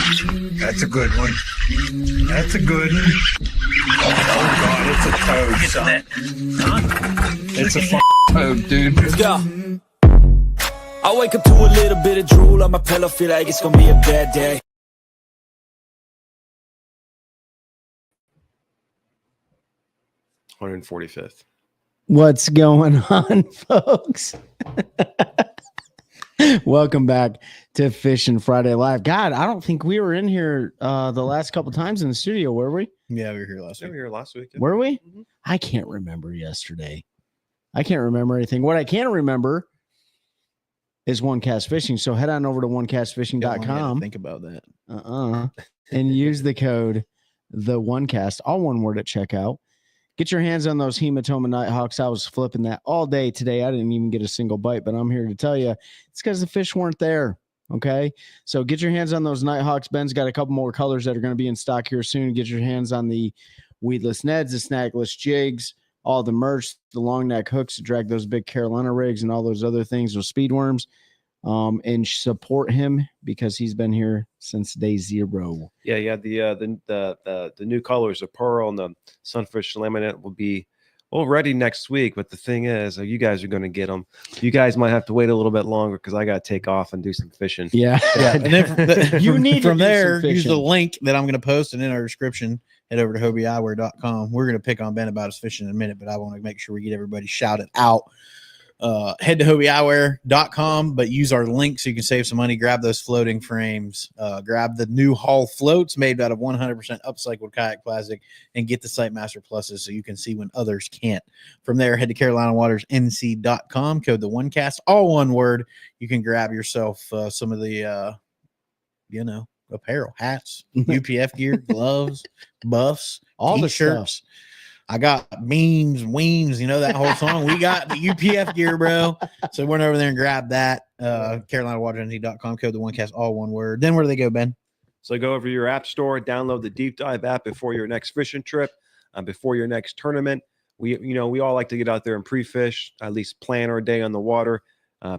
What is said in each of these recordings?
That's a good one. That's a good one. Oh God, it's a toad, son. It's a toad, dude. Yeah. I wake up to a little bit of drool on my pillow, feel like it's gonna be a bad day. $145th. What's going on, folks? Welcome back to Fishing Friday Live. God, I don't think we were in here the last couple times in the studio, were we? Yeah, we were here last We week. were here last week. Were we? Mhm. I can't remember yesterday. I can't remember anything. What I can remember is One Cast Fishing. So head on over to Don't onecastfishing.com. think about that. And use the code the OneCast, all one word at checkout. Get your hands on those Hematoma Nighthawks. I was flipping that all day today. I didn't even get a single bite, but I'm here to tell you it's because the fish weren't there. Okay. So get your hands on those Nighthawks. Ben's got a couple more colors that are going to be in stock here soon. Get your hands on the weedless Neds, the snagless jigs, all the merch, the long neck hooks to drag those big Carolina rigs and all those other things, those speed worms. And support him because he's been here since day zero. Yeah. The new colors, the pearl and the sunfish laminate, will be ready next week. But the thing is, you guys are going to get them. You guys might have to wait a little bit longer because I got to take off and do some fishing. Yeah. Yeah, and then You need to from do some there, use fishing. the link that I'm going to post and in our description. Head over to hobieywear.com. We're going to pick on Ben about his fishing in a minute, but I want to make sure we get everybody shouted out. Head to hobieywear.com, but use our link so you can save some money. Grab those floating frames. Grab the new Hull floats made out of 100% upcycled kayak plastic, and get the Sightmaster Pluses so you can see when others can't. From there, head to CarolinaWatersNC.com. Code the OneCast, all one word. You can grab yourself some of the apparel, hats, UPF gear, gloves, buffs, All the t-shirts. I got beams, weems, that whole song. We got the UPF gear, bro. So went over there and grabbed that. CarolinaWatersNC.com, code the OneCast, all one word. Then where do they go, Ben? So go over to your app store, download the Deep Dive app before your next fishing trip, before your next tournament. We all like to get out there and pre-fish, at least plan our day on the water,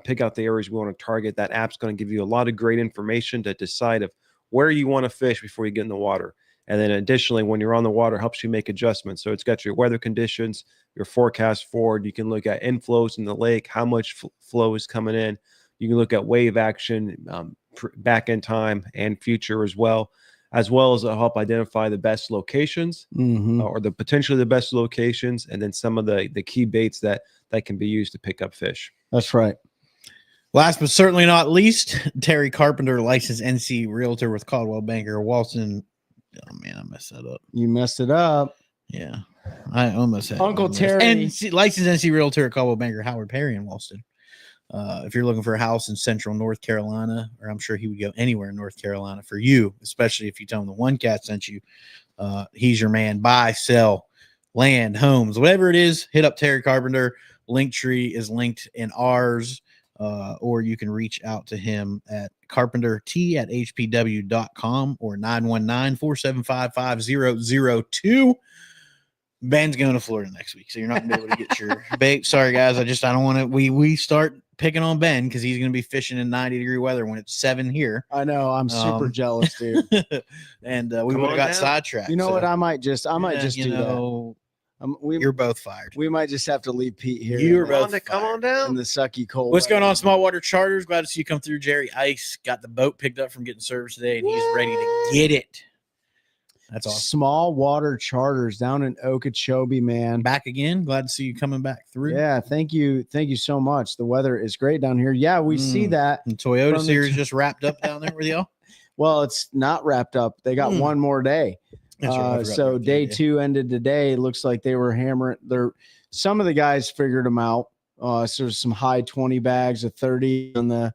pick out the areas we want to target. That app's going to give you a lot of great information to decide of where you want to fish before you get in the water. And then additionally, when you're on the water, helps you make adjustments. So it's got your weather conditions, your forecast forward. You can look at inflows in the lake, how much flow is coming in. You can look at wave action, back in time and future as well as help identify the best locations or the potentially the best locations. And then some of the key baits that can be used to pick up fish. That's right. Last but certainly not least, Terry Carpenter, licensed NC realtor with Caldwell Banker Walston. Oh man, I messed that up. You messed it up. Yeah, I almost had Uncle Terry. NC, licensed NC realtor at Caldwell Banker Howard Perry in Walston. If you're looking for a house in central North Carolina, or I'm sure he would go anywhere in North Carolina for you, especially if you tell him the OneCast sent you, he's your man. Buy, sell, land, homes, whatever it is, hit up Terry Carpenter. Linktree is linked in ours. Or you can reach out to him at carpentert@hpw.com or 919-475-5002. Ben's going to Florida next week, so you're not going to be able to get your bait. Sorry, guys. I don't want to. We start picking on Ben because he's going to be fishing in 90-degree weather when it's 7 here. I know. I'm super jealous, dude. And we would have got sidetracked. You know what? I might just do that. You're You're both fired. We might just have to leave Pete here. You're Come both on in down. the sucky cold. What's going on, weather. Small Water Charters? Glad to see you come through. Jerry Ice got the boat picked up from getting service today, and he's ready to get it. That's awesome. Small Water Charters down in Okeechobee, man. Back again. Glad to see you coming back through. Yeah, thank you so much. The weather is great down here. Yeah, we see that. And Toyota From the series just wrapped up down there with y'all. Well, it's not wrapped up. They got one more day. That's right, I forgot So about day that, 2 ended today. It looks like they were hammering. Some of the guys figured them out. So there's some high 20 bags of 30 on the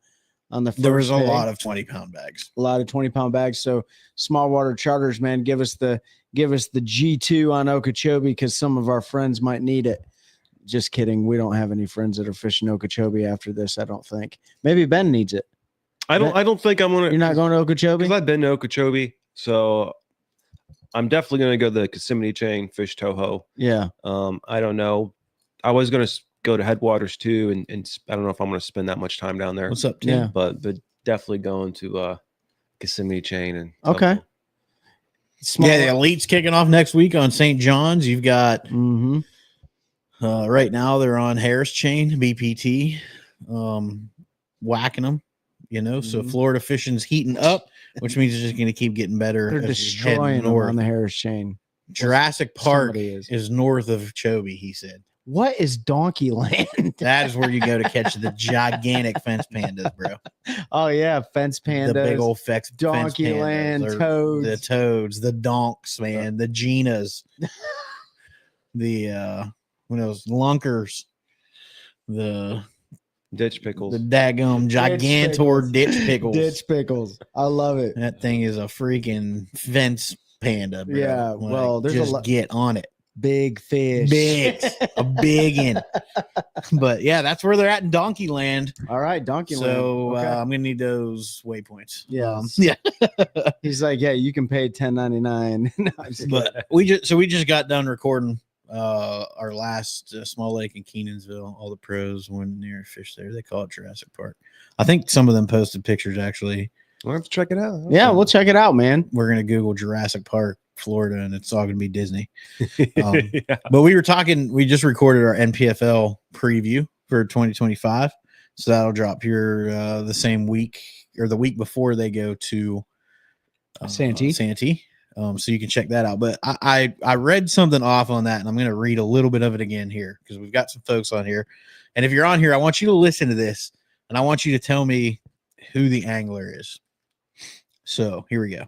first There was a pig. lot of 20-pound bags. A lot of 20-pound bags. So Small Water Charters, man, give us the G2 on Okeechobee because some of our friends might need it. Just kidding. We don't have any friends that are fishing Okeechobee after this, I don't think. Maybe Ben needs it. I don't think I'm gonna. You're not going to Okeechobee? Because I've been to Okeechobee, so I'm definitely gonna go to the Kissimmee Chain, fish Toho. Yeah. I don't know. I was gonna go to Headwaters too, and I don't know if I'm gonna spend that much time down there. What's up, Tim? Yeah. But definitely going to Kissimmee chain and Okay. Tugboat. Small. Yeah, the Elite's kicking off next week on St. John's. You've got Mm-hmm. right now they're on Harris chain, BPT, whacking them. So Mhm. Florida fishing's heating up, which means it's just going to keep getting better. They're as you head destroying them north. on the Harris chain. Jurassic Park Somebody is north of Chobe, he said. What is Donkey Land? That is where you go to catch the gigantic fence pandas, bro. Oh yeah, fence pandas, The big old fence Donkey pandas, Land, or toads. the toads, the donks, man, the Ginas, the who knows, lunkers, the Ditch pickles. daggum gigantor ditch pickles. Ditch pickles. I love it. That thing is a freaking fence panda, bro. Yeah, Like, well, there's a just lot- get on it. Big fish. Big, a big one. But yeah, that's where they're at in Donkey Land. All right, Donkey So Land. Okay. I'm gonna need those waypoints. Yes. Yeah. He's like, yeah, you can pay $10.99. No, I'm just kidding. But we just got done recording our last Small Lake in Kenansville. All the pros went near fish there. They call it Jurassic Park. I think some of them posted pictures actually. We'll have to check it out. Yeah, we'll check it out, man. We're gonna Google Jurassic Park, Florida, and it's all gonna be Disney. Yeah. But we just recorded our NPFL preview for 2025. So that'll drop here the same week or the week before they go to Santee. So you can check that out. But I read something off on that, and I'm going to read a little bit of it again here because we've got some folks on here. And if you're on here, I want you to listen to this, and I want you to tell me who the angler is. So here we go.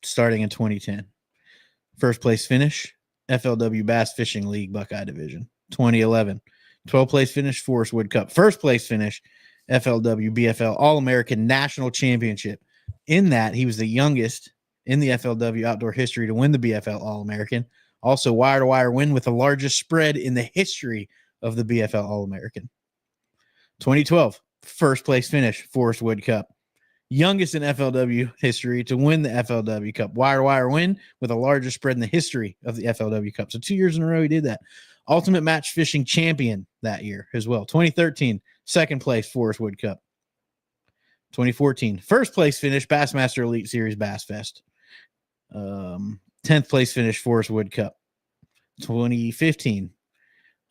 Starting in 2010. First place finish, FLW Bass Fishing League Buckeye Division. 2011. 12th place finish, Forest Wood Cup. First place finish, FLW BFL All-American National Championship. In that, he was the youngest in the FLW outdoor history to win the BFL All-American. Also, wire-to-wire win with the largest spread in the history of the BFL All-American. 2012, first place finish, Forest Wood Cup. Youngest in FLW history to win the FLW Cup. Wire-to-wire win with the largest spread in the history of the FLW Cup. So 2 years in a row he did that. Ultimate Match Fishing Champion that year as well. 2013, second place, Forest Wood Cup. 2014, first place finish, Bassmaster Elite Series Bass Fest. 10th place finish, Forest Wood Cup. 2015,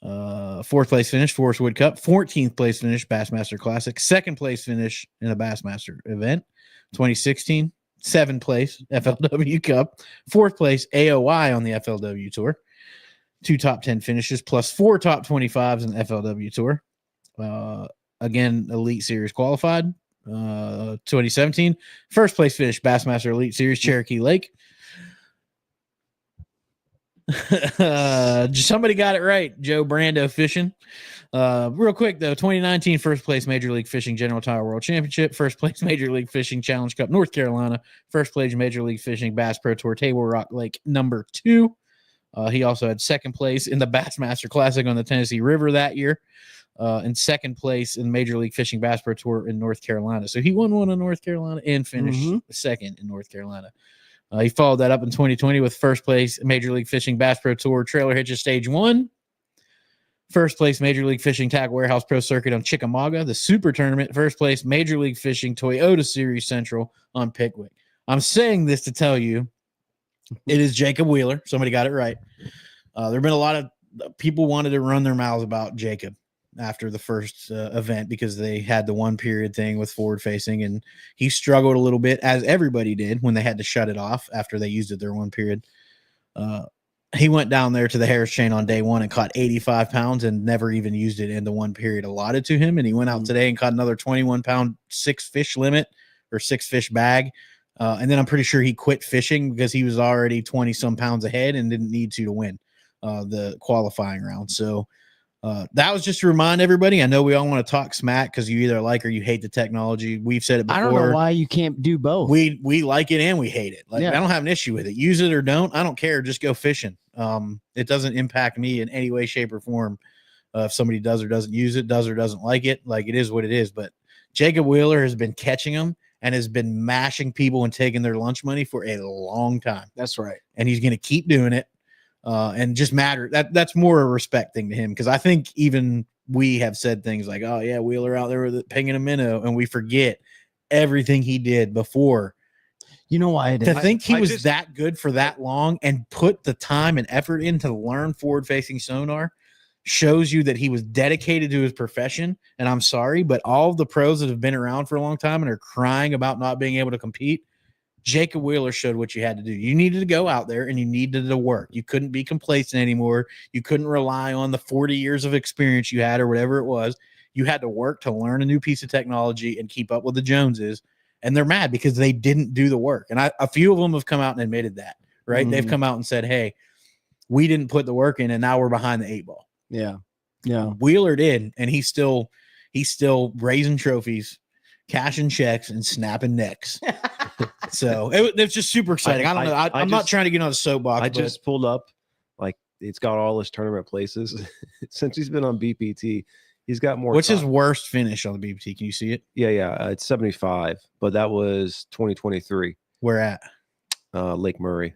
fourth place finish, Forest Wood Cup. 14th place finish, Bassmaster Classic. Second place finish in a Bassmaster event. 2016, seventh place, FLW Cup. Fourth place, AOI on the FLW Tour. 2 top 10 finishes plus 4 top 25s in the FLW Tour. Again, Elite Series qualified. 2017, first place finish, Bassmaster Elite Series, Cherokee Lake. Somebody got it right. Joe Brando Fishing. Real quick though, 2019 first place Major League Fishing General Tire World Championship, first place Major League Fishing Challenge Cup North Carolina, first place Major League Fishing Bass Pro Tour Table Rock Lake number 2. He also had second place in the Bassmaster Classic on the Tennessee River that year, and second place in Major League Fishing Bass Pro Tour in North Carolina. So he won one in North Carolina and finished second in North Carolina. He followed that up in 2020 with first place Major League Fishing Bass Pro Tour Trailer Hitches Stage 1. First place Major League Fishing Tackle Warehouse Pro Circuit on Chickamauga. The Super Tournament. First place Major League Fishing Toyota Series Central on Pickwick. I'm saying this to tell you it is Jacob Wheeler. Somebody got it right. There have been a lot of people wanted to run their mouths about Jacob after the first event because they had the 1 period thing with forward facing, and he struggled a little bit, as everybody did when they had to shut it off after they used it their 1 period. He went down there to the Harris chain on day 1 and caught 85 pounds and never even used it in the 1 period allotted to him. And he went out today and caught another 21 pound 6 fish limit or 6 fish bag. And then I'm pretty sure he quit fishing because he was already 20 some pounds ahead and didn't need to win the qualifying round. So that was just to remind everybody. I know we all want to talk smack because you either like or you hate the technology. We've said it before. I don't know why you can't do both. We like it and we hate it. Like, Yeah. I don't have an issue with it. Use it or don't. I don't care. Just go fishing. It doesn't impact me in any way, shape, or form. If somebody does or doesn't use it, does or doesn't like it, like it is what it is. But Jacob Wheeler has been catching them and has been mashing people and taking their lunch money for a long time. That's right. And he's going to keep doing it. And just matter that's more a respect thing to him. Cause I think even we have said things like, oh yeah, Wheeler out there with pinging a minnow. And we forget everything he did before You know why I To didn't? think he I was just- that good for that long and put the time and effort in to learn forward-facing sonar shows you that he was dedicated to his profession. And I'm sorry, but all of the pros that have been around for a long time and are crying about not being able to compete, Jacob Wheeler showed what you had to do. You needed to go out there and you needed to work. You couldn't be complacent anymore. You couldn't rely on the 40 years of experience you had or whatever it was. You had to work to learn a new piece of technology and keep up with the Joneses. And they're mad because they didn't do the work. And a few of them have come out and admitted that, right? They've Mhm. come out and said, hey, we didn't put the work in and now we're behind the 8 ball. Yeah. Yeah. Wheeler did, and he's still raising trophies, cashing checks, and snapping necks. So it's just super exciting. I don't know. I'm not just- trying to get on a soapbox. I but just pulled up, like it's got all his tournament places since he's been on BPT. He's got more. what's his top- worst finish on the BPT? Can you see it? Yeah. It's 75, but that was 2023, Where at? Lake Murray.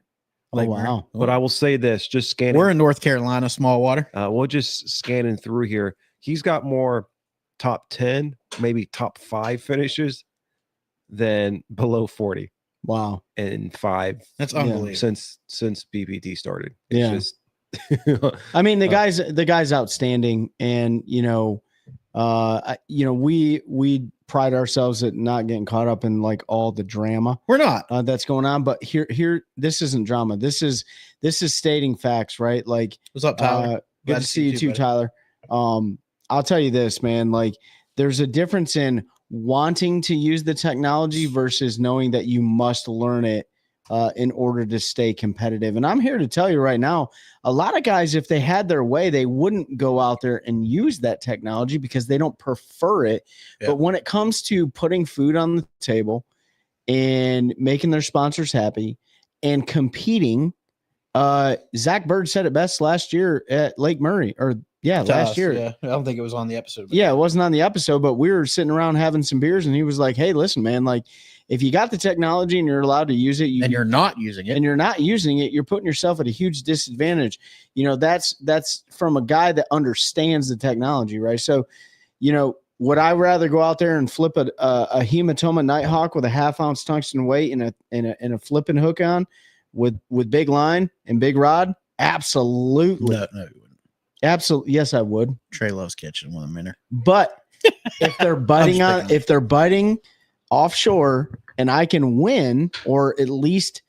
Oh, Lake wow. Murray? But I will say this: just scanning. We're in North Carolina, small water. We'll just scanning through here. He's got more top 10, maybe top 5 finishes than below 40 Wow. in 5 That's Yeah. unbelievable. since BPT started. Yeah. Just, I mean, the guy's outstanding, and we pride ourselves at not getting caught up in like all the drama We're not. that's going on. But here, this isn't drama. This is stating facts, right? Like, What's up, Tyler? good Glad to see you too, buddy. Tyler. I'll tell you this, man. Like, there's a difference in wanting to use the technology versus knowing that you must learn it in order to stay competitive. And I'm here to tell you right now, a lot of guys, if they had their way, they wouldn't go out there and use that technology because they don't prefer it. Yeah. But when it comes to putting food on the table and making their sponsors happy and competing, Zach Bird said it best last year at Lake Murray, or To last us, year. Yeah. I don't think it was on the episode. but- Yeah, it wasn't on the episode, but we were sitting around having some beers, and he was like, "Hey, listen, man, like if you got the technology and you're allowed to use it, And you're not using it. and you're not using it, you're putting yourself at a huge disadvantage." That's from a guy that understands the technology, right? So, would I rather go out there and flip a Hematoma Nighthawk with a 1/2 ounce tungsten weight and a flipping hook on with big line and big rod? Absolutely. No, you wouldn't. Absolutely. Yes, I would. Trey loves catching with a minnow. But if they're biting I'm just picking if they're biting offshore and I can win, or at least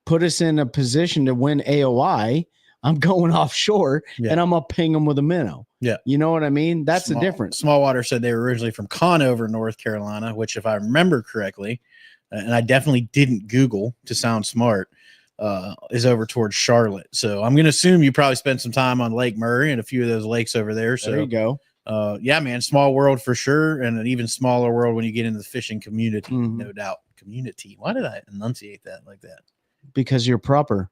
put us in a position to win AOI, I'm going offshore Yeah. and I'm gonna ping them with a minnow. Yeah. You know what I mean? That's the difference. Small Water said they were originally from Conover, North Carolina, which, if I remember correctly, and I definitely didn't Google to sound smart, is over towards Charlotte. So I'm going to assume you probably spent some time on Lake Murray and a few of those lakes over there. There you So, go. yeah, man, small world for sure, and an even smaller world when you get into the fishing community, Mhm. no doubt. Community. Why did I enunciate that like that? Because you're proper.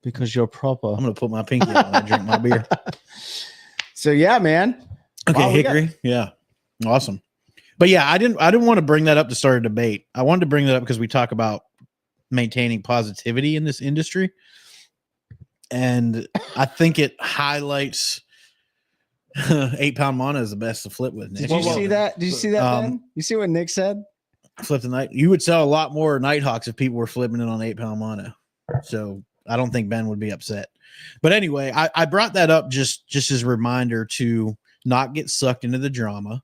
Because you're proper. I'm going to put my pinky out when I drink my beer. So yeah, man. Okay, Wow, we got- Hickory. Yeah. Awesome. But yeah, I didn't want to bring that up to start a debate. I wanted to bring that up because we talk about maintaining positivity in this industry. And I think it highlights 8-pound mono is the best to flip with. Nick. Did you see that? Did you see that, Um, Ben? You see what Nick said? Flip the night. You would sell a lot more Nighthawks if people were flipping it on 8-pound mono. So I don't think Ben would be upset. But anyway, I brought that up just as a reminder to not get sucked into the drama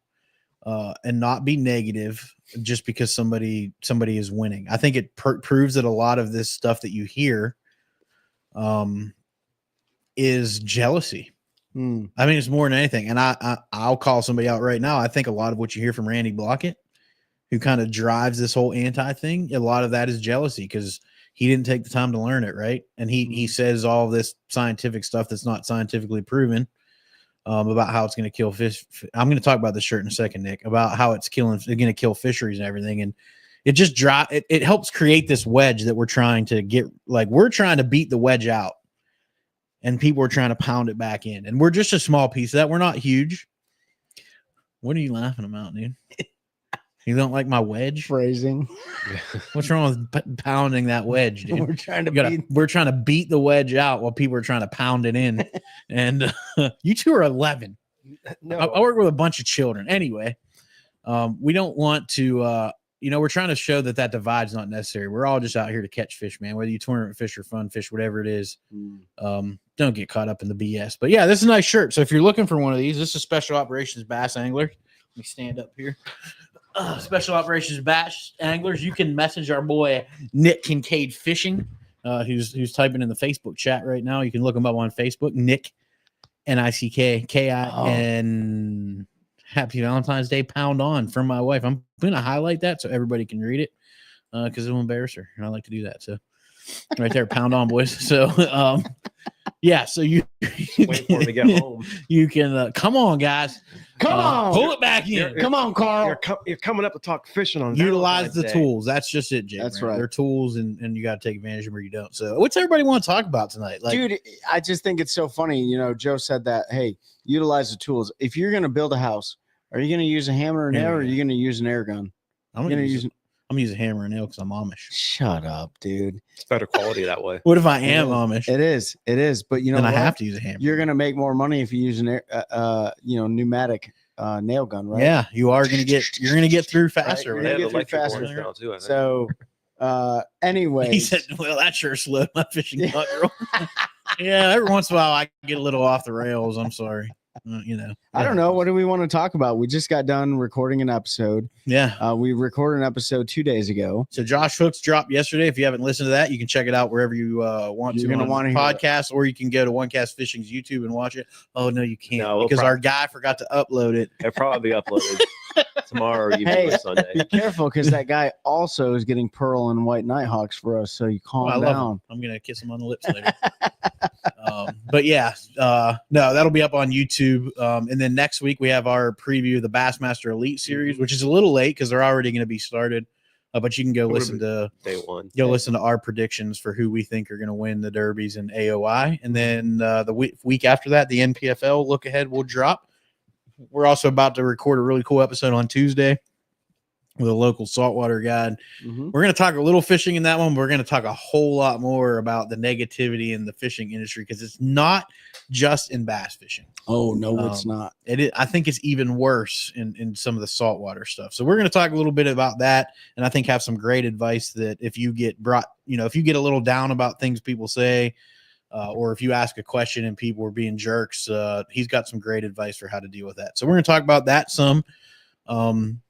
and not be negative just because somebody is winning. I think it proves that a lot of this stuff that you hear is jealousy. Hmm. I mean, it's more than anything. And I'll call somebody out right now. I think a lot of what you hear from Randy Blockett, who kind of drives this whole anti thing, a lot of that is jealousy because he didn't take the time to learn it, right? And he says all this scientific stuff that's not scientifically proven about how it's going to kill fish. I'm going to talk about this shirt in a second, Nick, about how it's going to kill fisheries and everything. And it just it helps create this wedge that we're trying to get. Like, we're trying to beat the wedge out, and people are trying to pound it back in. And we're just a small piece of that. We're not huge. What are you laughing about, dude? You don't like my wedge? Phrasing. What's wrong with pounding that wedge, dude? We're trying to We're trying to beat the wedge out while people are trying to pound it in. And you two are 11. No, I work with a bunch of children. Anyway, we don't want to we're trying to show that divide's not necessary. We're all just out here to catch fish, man. Whether you tournament fish or fun fish, whatever it is, don't get caught up in the BS. But yeah, this is a nice shirt. So if you're looking for one of these, this is Special Operations Bass Angler. Let me stand up here. Special Operations Bass Anglers. You can message our boy Nick Kincaid Fishing, who's typing in the Facebook chat right now. You can look him up on Facebook. Nick, NICK-KIN. Happy Valentine's Day, pound on from my wife. I'm going to highlight that so everybody can read it because it'll embarrass her. And I like to do that. So right there, pound on, boys. So, yeah. So you Wait for him to get home. You can come on, guys. Come on. Pull it back in. Come on, Carl. You're coming up to talk fishing on Utilize the Valentine's Day. tools. That's just it, Jake. That's man. right. They're tools, and you got to take advantage of them or you don't. So, what's everybody want to talk about tonight? Like, Dude, I just think it's so funny. Joe said that, hey, utilize the tools. If you're going to build a house, are you going to use a hammer and nail or are you going to use an air gun? I'm gonna use a hammer and nail because I'm Amish. Shut up, dude. It's better quality that way. What if I am Amish? It is. But Then I what? have to use a hammer. You're going to make more money if you use an air, pneumatic nail gun, right? Yeah, you're gonna get through faster. You're with gonna it. get through faster. ones now too, I think. So, anyway, He said, "Well, that sure slowed my fishing hunt, girl." Yeah, every once in a while I get a little off the rails. I'm sorry. I don't know. What do we want to talk about? We just got done recording an episode. Yeah. We recorded an episode 2 days ago. So Josh Hooks dropped yesterday. If you haven't listened to that, you can check it out wherever you want You're to gonna on wanna hear podcast, or you can go to One Cast Fishing's YouTube and watch it. Oh no, you can't No, we'll because our guy forgot to upload it. It'll probably be uploaded tomorrow or even Hey, Sunday. Be careful because that guy also is getting pearl and white nighthawks for us. So you calm I love down. him. I'm gonna kiss him on the lips later. But yeah, no, that'll be up on YouTube. And then next week we have our preview of the Bassmaster Elite Series, which is a little late because they're already going to be started. But you can go listen to Day one. listen to our predictions for who we think are going to win the derbies and AOI. And then the week after that, the NPFL look ahead will drop. We're also about to record a really cool episode on Tuesday with a local saltwater guide. Mhm. We're going to talk a little fishing in that one. But we're going to talk a whole lot more about the negativity in the fishing industry because it's not just in bass fishing. Oh no, it's not. I think it's even worse in some of the saltwater stuff. So we're going to talk a little bit about that, and I think have some great advice that if you get if you get a little down about things people say, or if you ask a question and people are being jerks, he's got some great advice for how to deal with that. So we're going to talk about that some.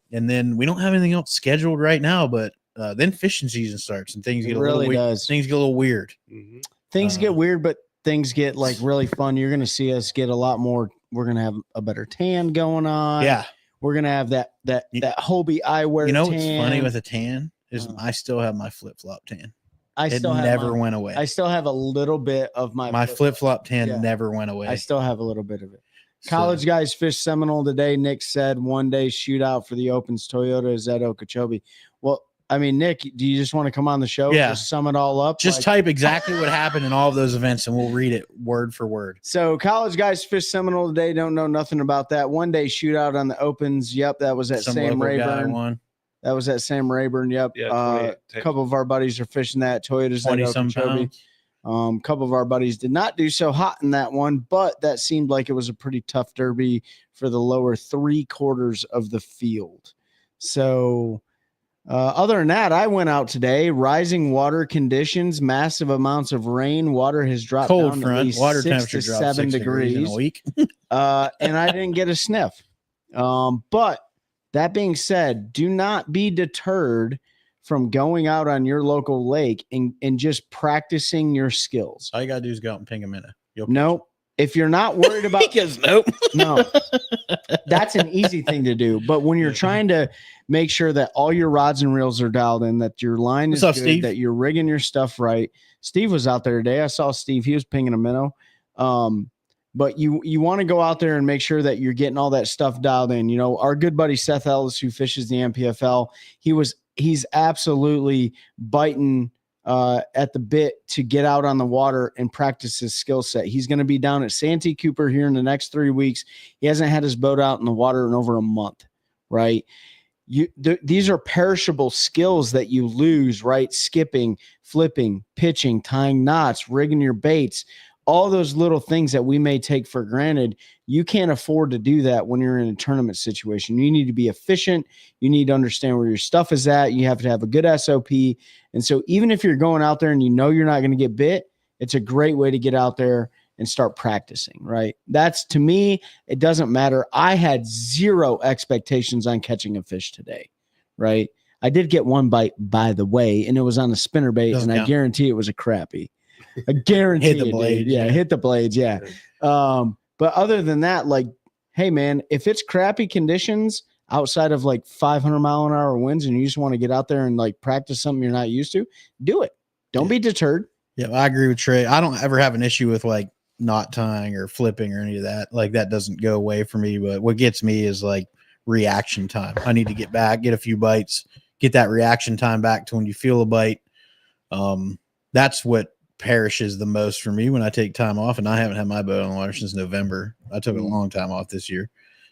And then we don't have anything else scheduled right now, but then fishing season starts and things It get really a little does. things get a little weird. Mhm. Things get weird, but things get like really fun. You're going to see us get a lot more. We're going to have a better tan going on. Yeah. We're going to have that Hobie eyewear. You know what's tan. funny with a tan is Uh. I still have my flip-flop tan. I It still have never mine. went away. I still have a little bit of my flip-flop tan Yeah. never went away. I still have a little bit of it. So- College guys fish Seminole today. Nick said 1 day shootout for the Opens. Toyota is at Okeechobee. Well, I mean, Nick, do you just want to come on the show? Yeah. Just sum it all up. Just Like- type exactly what happened in all of those events and we'll read it word for word. So college guys fish Seminole today. Don't know nothing about that. 1 day shootout on the Opens. Yep, that was at Some Sam local guy Rayburn. won. That was at Sam Rayburn. Yep. Yeah, A couple of our buddies are fishing that. Toyota's at 20-some Okeechobee. pounds. Couple of our buddies did not do so hot in that one, but that seemed like it was a pretty tough derby for the lower 3/4 of the field. So, other than that, I went out today. Rising water conditions, massive amounts of rain. Water has dropped Cold down at front. least Water 6 temperature to dropped 7 6 degrees in a week. and I didn't get a sniff. But that being said, do not be deterred from going out on your local lake and just practicing your skills. All you gotta do is go out and ping a minute. Nope. If you're not worried about Because nope. no, that's an easy thing to do. But when you're trying to make sure that all your rods and reels are dialed in, that your line is What's up, good, Steve? that you're rigging your stuff right. Steve was out there today. I saw Steve. He was pinging a minnow. But you want to go out there and make sure that you're getting all that stuff dialed in. You know, our good buddy Seth Ellis, who fishes the NPFL, he's absolutely biting at the bit to get out on the water and practice his skill set. He's going to be down at Santee Cooper here in the next 3 weeks. He hasn't had his boat out in the water in over a month, right? These are perishable skills that you lose, right? Skipping, flipping, pitching, tying knots, rigging your baits. all those little things that we may take for granted, you can't afford to do that when you're in a tournament situation. You need to be efficient. You need to understand where your stuff is at. You have to have a good SOP. And so even if you're going out there and you know you're not going to get bit, it's a great way to get out there and start practicing, right? That's, to me, it doesn't matter. I had zero expectations on catching a fish today, right? I did get one bite, by the way, and it was on a spinnerbait, and I guarantee it was a crappie. I guarantee Hit the blades. Yeah, hit the blades. Yeah. But other than that, like, hey man, if it's crappy conditions outside of like 500-mile-an-hour winds and you just want to get out there and like practice something you're not used to, do it. Don't be deterred. Yeah, I agree with Trey. I don't ever have an issue with like knot tying or flipping or any of that. Like that doesn't go away for me. But what gets me is like reaction time. I need to get back, get a few bites, get that reaction time back to when you feel a bite. That's what perishes the most for me when I take time off, and I haven't had my boat on the water since November. I took a long time off this year,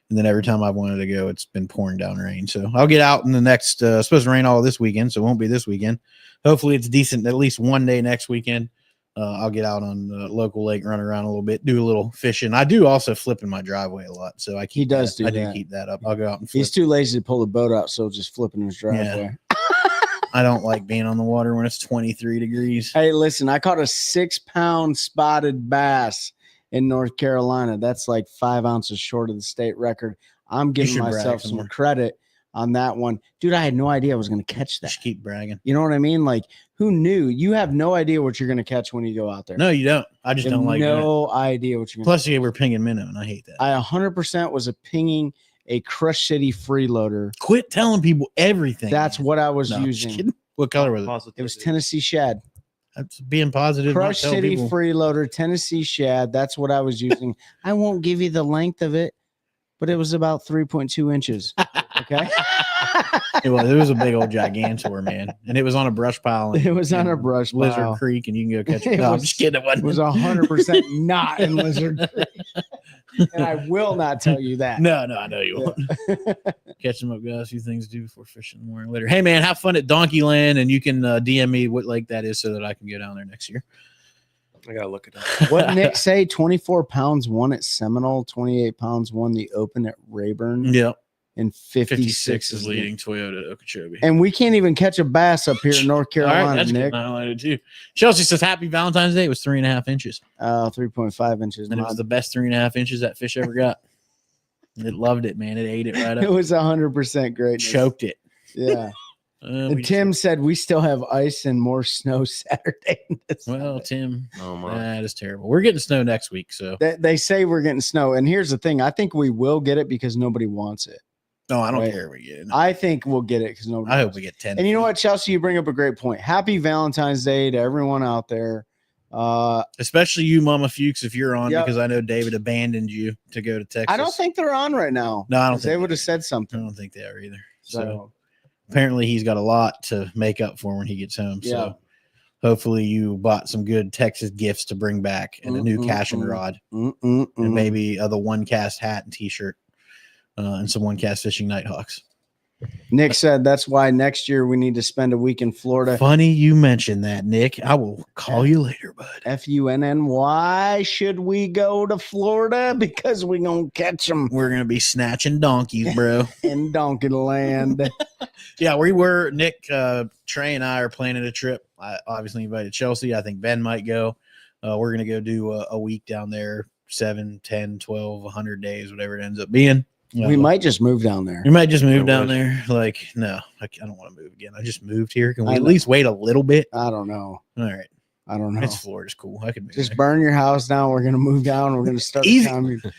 and then every time I wanted to go, it's been pouring down rain. So I'll get out in the next it's supposed to rain all this weekend, so it won't be this weekend. Hopefully it's decent at least one day next weekend. I'll get out on the local lake, run around a little bit, do a little fishing. I do also flip in my driveway a lot, so I keep I do keep that up. I'll go out and flip. He's too lazy to pull the boat out, so just flipping his driveway. Yeah. I don't like being on the water when it's 23 degrees. Hey, listen, I caught a 6-pound spotted bass in North Carolina. That's like 5 ounces short of the state record. I'm giving myself some credit on that one. Dude, I had no idea I was going to catch that. Just keep bragging. You know what I mean? Like, who knew? You have no idea what you're going to catch when you go out there. No, you don't. I just don't like no idea what you're going to Plus, you were pinging minnow, and I hate that. I 100% was pinging a Crush City freeloader. Quit telling people everything. That's what I was No, I'm using. just kidding. What color was it? It was Tennessee shad. That's being positive. Crush City freeloader, Tennessee shad. That's what I was using. I won't give you the length of it, but it was about 3.2 inches. Okay. It was a big old gigantor, man, and it was on a brush pile. It was on a brush pile. Lizard Creek, and you can go catch it. No, I'm just kidding. It was 100% not in Lizard Creek, and I will not tell you that. No, I know you won't. Catch them up, guys. A few things to do before fishing in the morning later. Hey, man, have fun at Donkey Land, and you can DM me what lake that is so that I can go down there next year. I gotta look it up. What Nick say? 24 pounds won at Seminole, 28 pounds won the Open at Rayburn. Yep. And 56 is leading Toyota Okeechobee. And we can't even catch a bass up here in North Carolina. All right, that's Nick. highlighted too. Chelsea says happy Valentine's Day. It was 3.5 inches. 3.5 inches. And it was the best 3.5 inches that fish ever got. It loved it, man. It ate it right up. It was 100% great. Choked it. Yeah. And Tim said we still have ice and more snow Saturday. Well, Tim, oh my, that is terrible. We're getting snow next week, so they say we're getting snow. And here's the thing: I think we will get it because nobody wants it. No, I don't care. We get it. I think we'll get it because nobody. I hope we get 10. And you know what, Chelsea, you bring up a great point. Happy Valentine's Day to everyone out there. Especially you, Mama Fuchs, if you're on, because I know David abandoned you to go to Texas. I don't think they're on right now. No, I don't think they would have said something. I don't think they are either. So apparently he's got a lot to make up for when he gets home. Yeah. So hopefully you bought some good Texas gifts to bring back and a new caching rod and maybe the one cast hat and t-shirt and some one cast fishing Nighthawks. Nick said that's why next year we need to spend a week in Florida. Funny you mentioned that, Nick. I will call you later, bud. FUNN. Why should we go to Florida? Because we're going to catch them. We're going to be snatching donkeys, bro. In Donkey Land. Yeah, we were. Nick, Trey, and I are planning a trip. I obviously invited Chelsea. I think Ben might go. We're going to go do a week down there, 7, 10, 12, 100 days, whatever it ends up being. We might just move down there. We might just move down there. Like, no, I don't want to move again. I just moved here. Can we at least wait a little bit? I don't know. All right. I don't know. It's Florida's cool. I could just burn your house down. We're gonna move down. We're gonna start. Easy.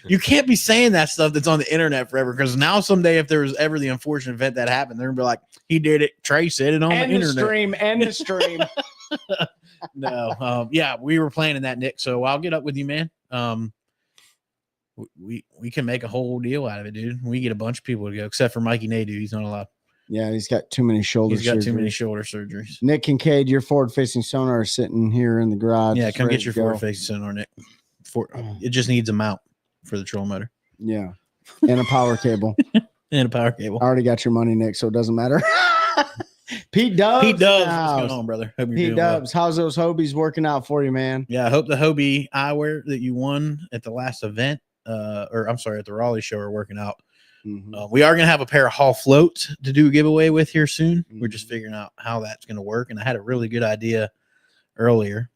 You can't be saying that stuff that's on the internet forever, because now someday, if there was ever the unfortunate event that happened, they're gonna be like, "He did it. Trey said it on the internet." End the stream. No. Yeah, we were planning that, Nick. So I'll get up with you, man. We can make a whole deal out of it, dude. We get a bunch of people to go, except for Mikey Nadu. He's not allowed. Yeah, he's got too many shoulder. He's got too many shoulder surgeries. Nick Kincaid, your forward-facing sonar is sitting here in the garage. Yeah, come get your forward-facing sonar, Nick. It just needs a mount for the trolling motor. Yeah, and a power cable. And a power cable. I already got your money, Nick, so it doesn't matter. Pete Dubs. Pete Dubs, what's House. going on, brother? Hope you're Pete doing well. Dubs, how's those Hobies working out for you, man? Yeah, I hope the Hobie eyewear that you won at the last event, or I'm sorry, at the Raleigh show are working out. Mhm. We are going to have a pair of Hall floats to do a giveaway with here soon. We're Mm-hmm. just figuring out how that's going to work. And I had a really good idea earlier.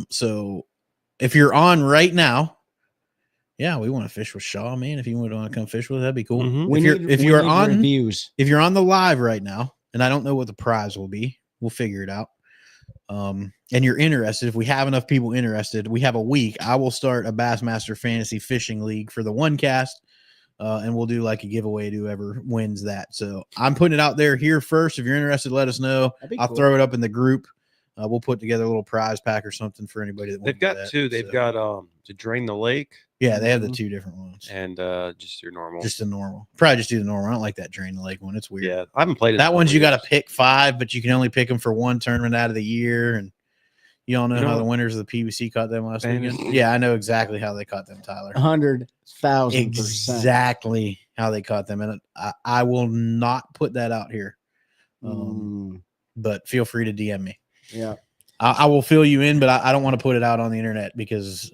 So if you're on right now, yeah, we want to fish with Shaw, man. If you want to come fish with us, that'd be cool. Mhm. If you're on reviews, if you're on the live right now, and I don't know what the prize will be, we'll figure it out. And you're interested, if we have enough people interested, we have a week. I will start a Bassmaster Fantasy Fishing League for the one cast, and we'll do like a giveaway to whoever wins that. So I'm putting it out there here first. If you're interested, let us know. That'd be I'll cool. throw it up in the group. We'll put together a little prize pack or something for anybody that They've wants got that. two. They've So, got to drain the lake yeah, they have the two different ones. and just your normal. Just the normal. Probably just do the normal. I don't like that drain the lake one. It's weird. yeah, I haven't played it. That in one's you got years. to pick 5, but you can only pick them for one tournament out of the year. And you all know, You know how the what? winners of the PBC caught them last Fantasy. weekend. Yeah, I know exactly how they caught them, Tyler. 100,000%. Exactly how they caught them, and I will not put that out here. But feel free to DM me. Yeah. I will fill you in, but I don't want to put it out on the internet because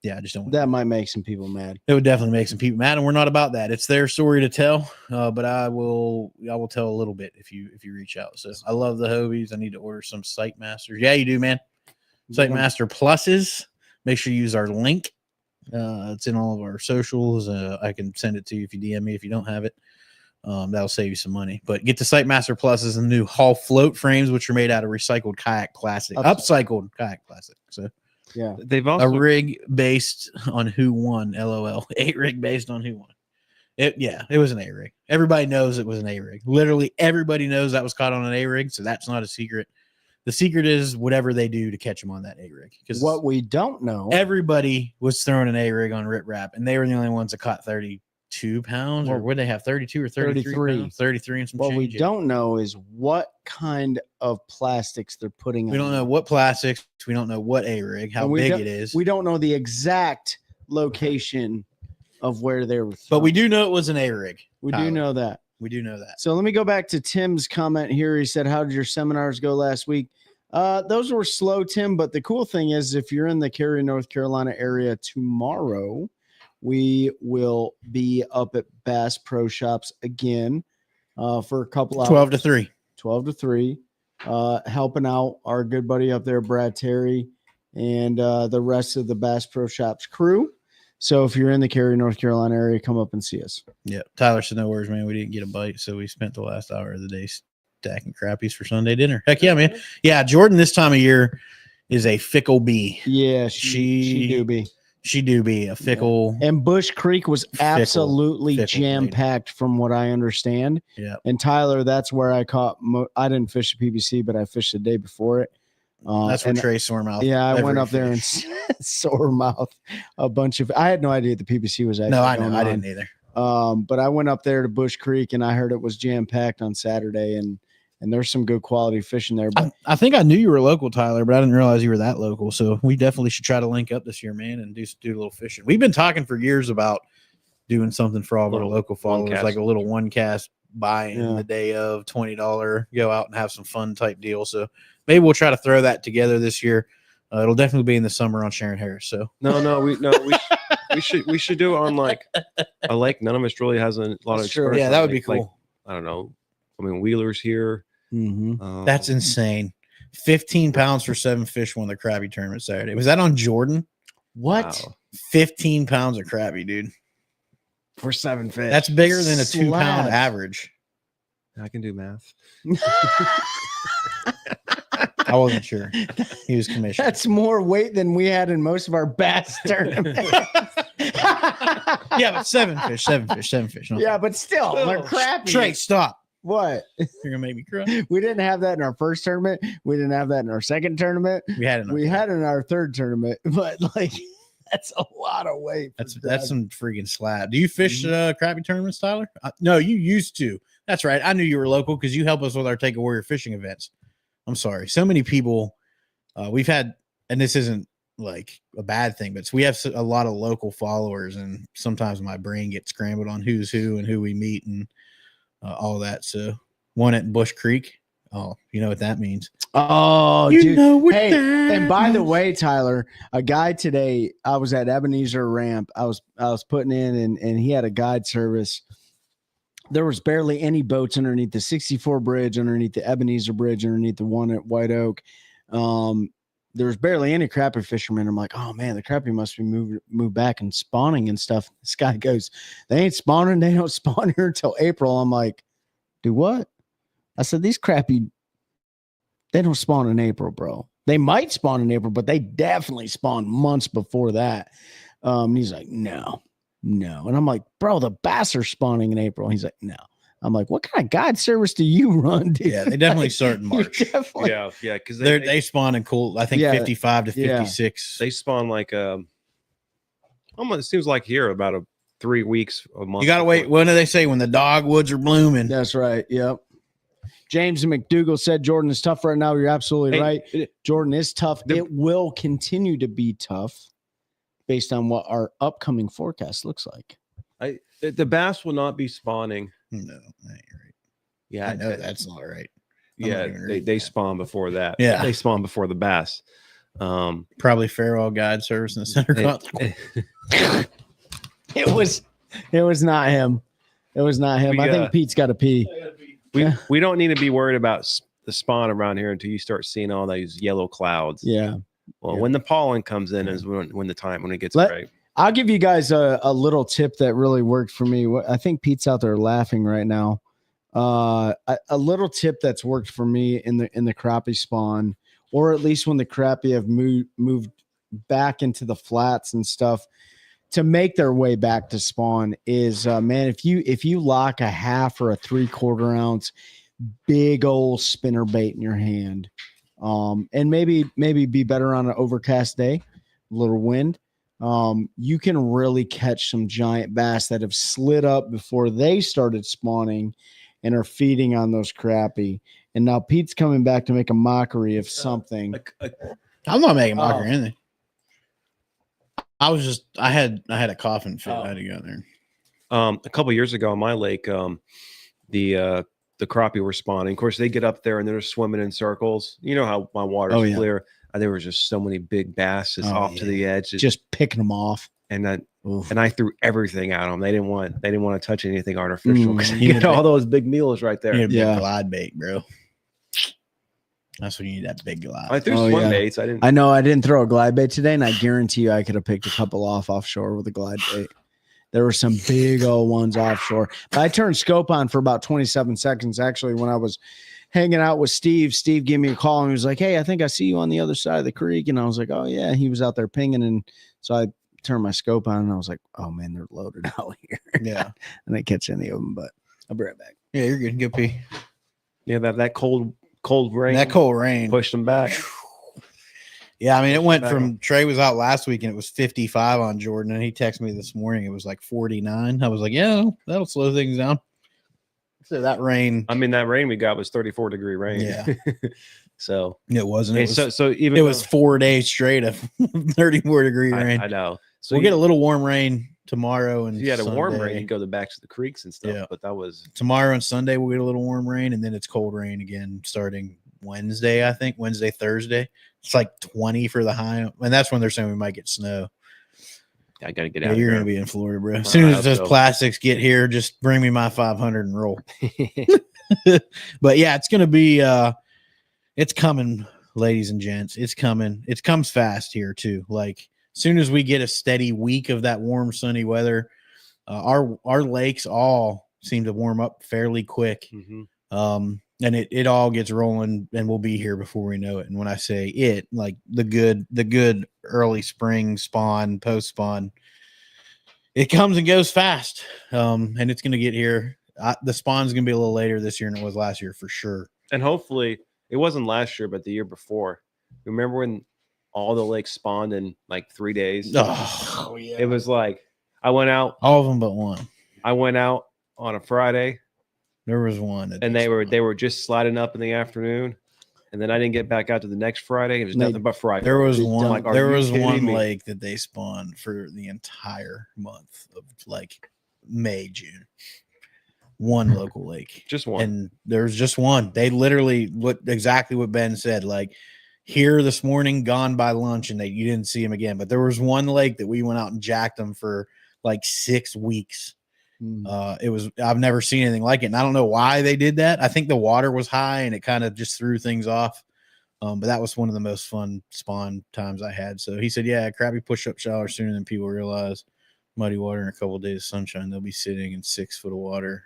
yeah, I just don't want That might make some people mad. it would definitely make some people mad, and we're not about that. It's their story to tell, but I will tell a little bit if you reach out. So I love the Hobies. I need to order some Sight Masters. Yeah, you do, man. Sight Master Pluses. Make sure you use our link. It's in all of our socials. I can send it to you if you DM me if you don't have it. That'll save you some money. But get the Sight Master Pluses and new Hall float frames, which are made out of recycled kayak plastic, upcycled kayak plastic. So Yeah. They've a also rig based on who won, LOL. A rig based on who won. It was an A rig. Everybody knows it was an A rig. Literally everybody knows that was caught on an A rig, so that's not a secret. The secret is whatever they do to catch them on that A rig. Because What we don't know, everybody was throwing an A rig on Rip Rap, and they were the only ones that caught 32 pounds, or Well, would they have 32 or 33? 33. 33 and some what we change. don't know is what kind of plastics they're putting We don't on know it. what plastics. We don't know what A rig, how And we big don't- it is. We don't know the exact location of where they were. But we thrown. do know it was an A rig. We Tyler. do know that. We do know that. So let me go back to Tim's comment here. He said, "How did your seminars go last week?" Those were slow, Tim. But the cool thing is, if you're in the Cary, North Carolina area tomorrow, we will be up at Bass Pro Shops again for a couple hours. 12 to 3. 12 to 3, helping out our good buddy up there, Brad Terry, and the rest of the Bass Pro Shops crew. So if you're in the Cary, North Carolina area, come up and see us. Yeah. Tyler said no worries, man. We didn't get a bite, so we spent the last hour of the day stacking crappies for Sunday dinner. Heck yeah, man. Yeah, Jordan this time of year is a fickle bee. Yeah, she do be. She do be a fickle. And Bush Creek was absolutely fickle jam packed, from what I understand. Yeah. And Tyler, that's where I caught. I didn't fish the PBC, but I fished the day before it. That's where and Trey Soremouth. yeah, I went every up there and fish. sore mouth a bunch of. I had no idea the PBC was actually. No, I know. going I on. didn't either. But I went up there to Bush Creek and I heard it was jam packed on Saturday, and there's some good quality fishing there. But I think I knew you were local, Tyler, but I didn't realize you were that local. So we definitely should try to link up this year, man, and do a little fishing. We've been talking for years about doing something for all of our Little local followers, one-cast. like a little one cast buy in Yeah. the day of $20, go out and have some fun type deal. So maybe we'll try to throw that together this year. It'll definitely be in the summer on Sharon Harris. So we should do it on like a lake. None of us really has a lot of That's true. experience yeah, on that would be lake. Like, cool. I don't know. I mean, Wheeler's here. That's insane. 15 pounds for 7 fish won the Krabby tournament Saturday. Was that on Jordan? what Wow. 15 pounds of Krabby, dude. for 7 fish? That's bigger than a 2 pound Slaps. average. I can do math. I wasn't sure. He was commissioned. That's more weight than we had in most of our bass tournaments. Yeah, but 7 fish. No. Yeah, but still, they're crappy. Trey, stop. What? You're gonna make me cry. We didn't have that in our first tournament. We didn't have that in our second tournament. We had it. We had it in our third tournament, but like that's a lot of weight. for That's Doug. some freaking slab. Do you fish crappie tournaments, Tyler? No, you used to. That's right. I knew you were local because you help us with our Take a Warrior fishing events. I'm sorry. So many people we've had, and this isn't like a bad thing, but we have a lot of local followers, and sometimes my brain gets scrambled on who's who and who we meet and all that. So one at Bush Creek. Oh, you know what that means. Oh, You dude. know what Hey, that and by the means. way, Tyler, a guy today, I was at Ebenezer Ramp. I was putting in and he had a guide service. There was barely any boats underneath the 64 bridge, underneath the Ebenezer bridge, underneath the one at White Oak. There was barely any crappie fishermen. I'm like, oh man, the crappie must be moved back and spawning and stuff. This guy goes, they ain't spawning. They don't spawn here until April. I'm like, do what? I said, these crappie, they don't spawn in April, bro. They might spawn in April, but they definitely spawn months before that. And he's like, no. And I'm like, bro, the bass are spawning in April. And he's like, no. I'm like, what kind of guide service do you run, dude? Yeah, they definitely Like, start in you March. definitely- Yeah, because They spawn in cool. I think Yeah, 55 to yeah. 56. they spawn like almost it seems like here about 3 weeks a month. You gotta wait. before. What do they say when the dogwoods are blooming? That's right. Yep. James McDougal said Jordan is tough right now. You're absolutely Hey, right. Jordan is tough. It will continue to be tough based on what our upcoming forecast looks like. The bass will not be spawning. No, that ain't right. Yeah, I know that's not right. I'm yeah, not even they reading that. spawn before that. Yeah. They spawn before the bass. Probably Farewell Guide Service in the center. It was not him. It was not him. We, I think Pete's got to pee. we don't need to be worried about the spawn around here until you start seeing all these yellow clouds. Yeah. Well, Yeah. when the pollen comes in is when it gets Let- right. I'll give you guys a little tip that really worked for me. I think Pete's out there laughing right now. A little tip that's worked for me in the crappie spawn, or at least when the crappie have moved back into the flats and stuff to make their way back to spawn is man, if you lock a half or a 3/4 ounce big old spinner bait in your hand, and maybe be better on an overcast day, a little wind. You can really catch some giant bass that have slid up before they started spawning and are feeding on those crappie. And now Pete's coming back to make a mockery of something. I'm not making mockery Oh. or anything. I had a coughing fit. I had to go there. A couple years ago on my lake, the crappie were spawning. Of course, they get up there and they're swimming in circles. You know how my water's Oh, yeah. clear. There was just so many big bass just Oh, off to the edge. Just picking them off. and Oof. I threw everything at them. They didn't want to touch anything artificial because Mm. you get all those big meals right You there. need a big Yeah. glide bait, bro. That's when you need that big glide. I threw Oh, swim yeah. baits. I didn't. I know I didn't throw a glide bait today, and I guarantee you I could have picked a couple offshore with a glide bait. There were some big old ones offshore. But I turned scope on for about 27 seconds. Actually, when I was hanging out with Steve gave me a call and he was like, "Hey, I think I see you on the other side of the creek." And I was like, "Oh yeah." He was out there pinging, and so I turned my scope on and I was like, "Oh man, they're loaded out here." Yeah. I didn't catch any of them, but I'll be right back. Yeah, you're good. Good pee. Yeah, that cold rain. That cold rain. pushed them back. Yeah, I mean, it went Back from Trey was out last week and it was 55 on Jordan, and he texted me this morning. It was like 49. I was like, yeah, that'll slow things down. So that rain, I mean, that rain we got was 34-degree rain. Yeah. So it wasn't. It was, so even it was 4 days straight of 34-degree rain. I know. So We'll get a little warm rain tomorrow and if you had a warm Sunday. rain, you go back to the creeks and stuff. Yeah. But that was Tomorrow and Sunday we'll get a little warm rain, and then it's cold rain again starting Wednesday. I think Wednesday, Thursday. It's like 20 for the high, and that's when they're saying we might get snow. I got to get Yeah, out. you're here. gonna be in Florida, bro. As soon I as hope those so. plastics get here, just bring me my 500 and roll. But yeah, it's gonna be it's coming, ladies and gents. It's coming. It comes fast here too. Like as soon as we get a steady week of that warm, sunny weather, our lakes all seem to warm up fairly quick. Mhm. And it all gets rolling, and we'll be here before we know it. And when I say it, like the good early spring spawn, post spawn, it comes and goes fast. And it's going to get here. The spawn's going to be a little later this year than it was last year for sure. And hopefully it wasn't last year, but the year before. Remember when all the lakes spawned in like 3 days? Oh yeah. It was like I went out All of them but one. on a Friday, There was one. that and they were just sliding up in the afternoon, and then I didn't get back out to the next Friday. It was They- nothing but Friday. There was They one. don't- like, are There you was kidding one me? lake that they spawned for the entire month of like May, June. one local lake. Just one. And there's just one. They literally exactly what Ben said. Like here this morning, gone by lunch, and you didn't see him again. But there was one lake that we went out and jacked them for like 6 weeks. I've never seen anything like it. And I don't know why they did that. I think the water was high and it kind of just threw things off. But that was one of the most fun spawn times I had. So he said, yeah, crappie push-up shower sooner than people realize. Muddy water in a couple of days of sunshine. They'll be sitting in 6 foot of water,